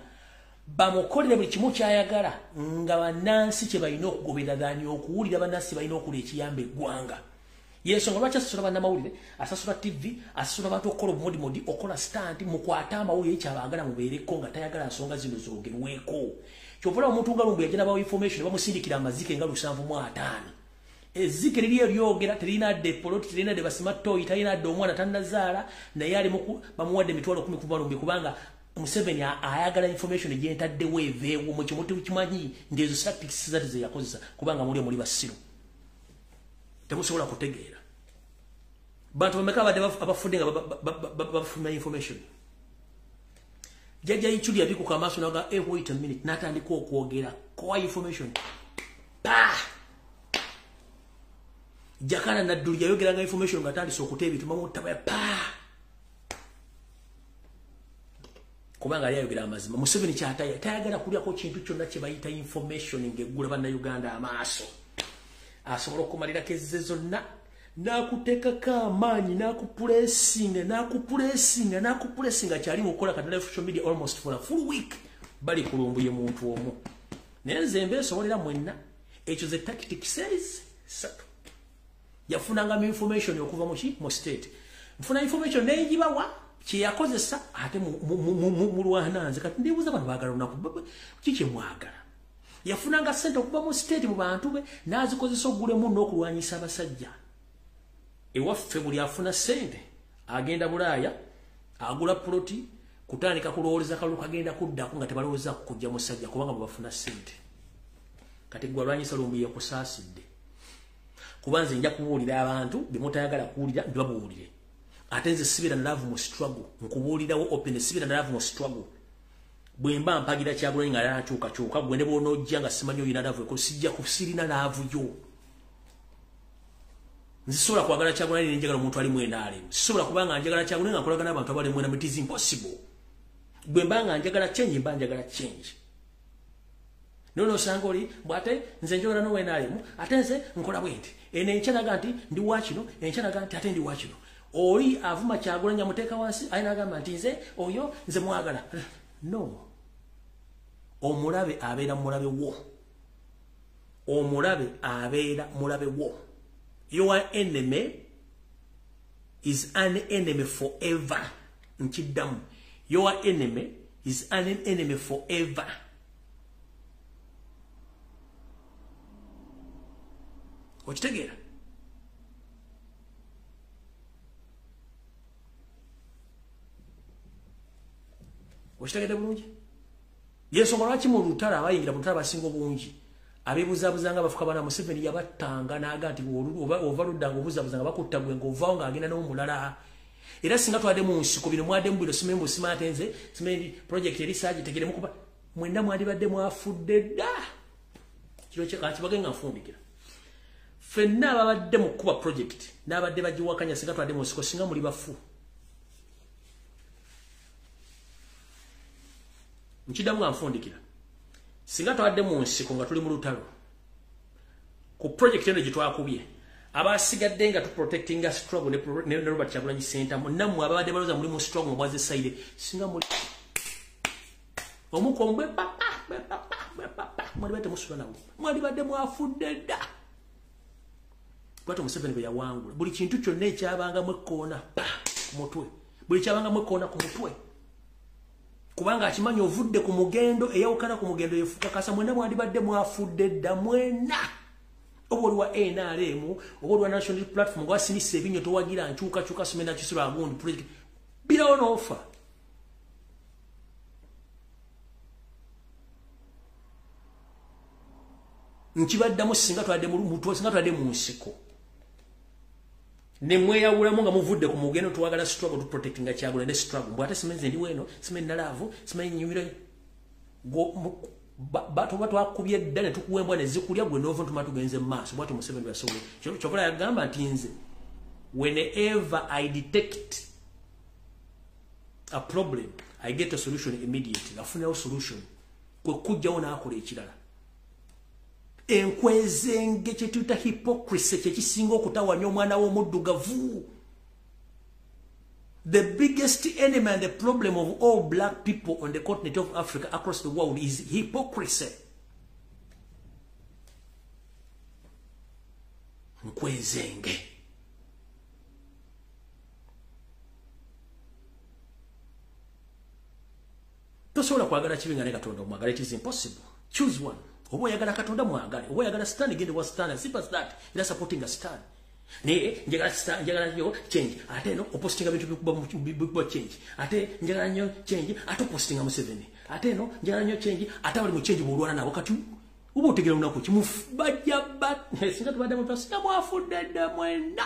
Bamukolere buli kimu kyayagala nga bannansi kye balina okugoberera dhani okuwulira bannansi balina okulya ekiyamba eggwanga. Yeso nga lwaki asasula bannamawulire asasula TV asasula abantu okukola obumodimodi okola stand mukwata amawulire ekyabaagala mubeereko nga tayagala nsonga zino zoogerweko. Kyovula omuntu nga Lumbuye yajja nabawo information bamusindikira amazike nga 705. Ezike liri eryogera terina de poloti terina de basimatoi terina de omwana tannazaala naye ali bamuwadde mitwalo 10 kuva Lumbuye kubanga Museveni ayagala information egyentaddewo eveewo mu kimuti kimanyi ndezo tactics zati yakozesa kubanga muli basiru. Temusobola kutegeera. Bantu bameka badde abafudinga bafuna information. Jajja yichuli yabiku kamaso naga wait a minute natandika okwogera kwa information. Pa! Jakana nadduli yayogera nga information nga tandise okuteebitu mamutaba pa! Kubanga yayogera amazima. Museveni kyataya tayagala kulyako kintu kyonna kye bayita information ng'eggula banna Uganda amaaso. Asobola okumalira kezze zonna nakuteekako amaanyi nakupulesinga kyali mukola kadala social media almost for a full week bali ku Lumbuye muntu omu naye nze mbeesobolera mwenna ekyo ze tactic says satu yafunanga information okuva mu state mfuna information neyibawa kye yakozesa ate mu lwananze kati ndibuuza bano baagala lunaku kiki mwagala. Yafunanga sente okuba mu state mu bantu be nazikozesa ogulemu n'okulwanyisa abasajja. Ewaffe buli afuna sente agenda Bulaaya agula ploti kutandika kulowooleza kalulu kagenda kuddako nga tebalowooza kujja musajja kubanga bafuna sente. Kati gwe alwanyisa Lumbuye kusaasidde. Kubanze nja kubuulira abantu bimutayagala kuwulira ndibabuulire. atenze sibira na love mu struggle nkubulirawo open sibira na love mu struggle bwemba mpagira Kyagulanyi nga yachuka gwende bono janga simanyo ina love ko sijja kusiri na love yo nzisobola kwagala Kyagulanyi njagala omuntu ali mwenale sisobola kubanga njagala Kyagulanyi ngakolagana abantu abali mwena it is impossible bwemba nga njagala change mba njagala change nono sangoli bwate nze njogera no wenale atenze nkola bwenti ene nchanaga nti ndi wachino enchanaga nti ate ndi wachino oli avuma Kyagulanyi amuteka wansi ayina gamba nti nze oyo nze mwagala no omulabe abeera mulabe wo omulabe abeera mulabe wo your enemy is an enemy forever nchidamu your enemy is an enemy forever okitegera okitegedde bulungi yensonga lwaki mu lutalo abayingira mu lutalo basinga obungi abeebuzabuzanga bafuka bana Museveni yabattanga n'aga nti ova luddanga obuzabuzanga bakutta gwe ng'ovaawo ng'agenda n'omulala era singa twadde mu nsiko bino mwadde mu biro simembu simatenze simendi project eri saagitegeremu kuba mwenna mwandibadde mwafudde dda kiro kibage nga nfumbikira ffenna ababadde mu kuba project n'abadde bagiwakanya singa twadde mu nsiko singa muli bafu nkidamu nga nfundikira singa twadde mu nsiko nga tuli mu lutalo ku project eno gye twakubye abasigadde nga tuprotectinga struggle ne Robert Kyagulanyi Center munnammwe ababadde baloza muli mu struggle mwaze side singa muli omukombwe papa mwali bate musula nawo mwali badde mwafudde dda bwato Museveni bwe yawangula buli kintu kyonna ekyabanga mwekkoona ku mutwe buli kyabanga mwekkoona ku mutwe kubanga akimanyi ovudde ku mugendo eyawukana ku mugendo yefuka kasa mwenda mwandibadde mwafudde dda mwena obuli wa NRM obuli wa National Platform gwa sinise ebinyo towagira nkyuka sumenda kisula agundi project bila ono offer nkibaddamu singa twadde mu mutwe singa twadde mu nsiko nemwe yawulamu nga muvudde ku mugendo twagala struggle to protecting a Kyagulanyi ne struggle mbwate simenze ndi weno simenye nalavu simenye nyumira go bato akubye ddane tukuwembwa ne zikulya gwe novo ntuma tugenze maso bwato Museveni basowe chokola yagamba nti nze whenever I detect a problem I get a solution immediately afuna solution kwe kujjawo nakola ekirala enkwezenge kyetuta hypocrisy kyekisinga okutawanya omwana w'omuddugavu. The biggest enemy and the problem of all black people on the continent of Africa across the world is hypocrisy. Nkwezenge. Tosobola kwagala kibinga ne Katonda omwagala. It is impossible. Choose one. Obo yagala Katonda mwagale. Obo yagala stand against what stand. Simple as that. It is supporting a stand. Ne njagala stand, njagala yo change. Ate no opposing bintu bikuba change. Ate njagala nyo change. Ate opposing Museveni. Ate no njagala nyo change. Ate bali mu change bulwana na wakati ubo otegera munako kimufubajja bat. Singa tubadde mu pasi mwafudde mwenda.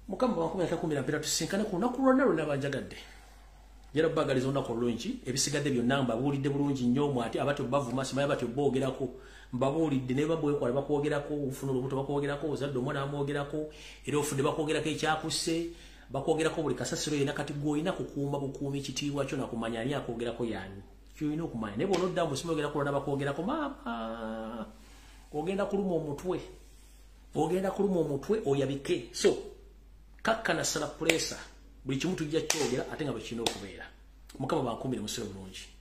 Mukamba wakome atakumira mpira tusinkana ku naku lwonna banjagadde. Yera bagalizo ndako lungi ebisigadde byonna mbabulidde bulungi nnyo mwati abato bavuma simaya abato boogerako mbabulidde ne babwe kwa bakwogerako ufuna olubuto bakwogerako ozadde omwana amwogerako era ofudde bakwogerako ekyakuse bakwogerako buli kasasiro yena kati goyina kukuuma bukuumi kitiibwa kyo nakumanya ali akwogerako yani kyoyina okumanya ne bono dda musimwogerako lwana bakwogerako mama ogenda kuluma omutwe oyabike so kakkana sala pressure buli kimu tujja kyogera ate nga bwe kino okubeera mukama bankumbire musoro bulungi.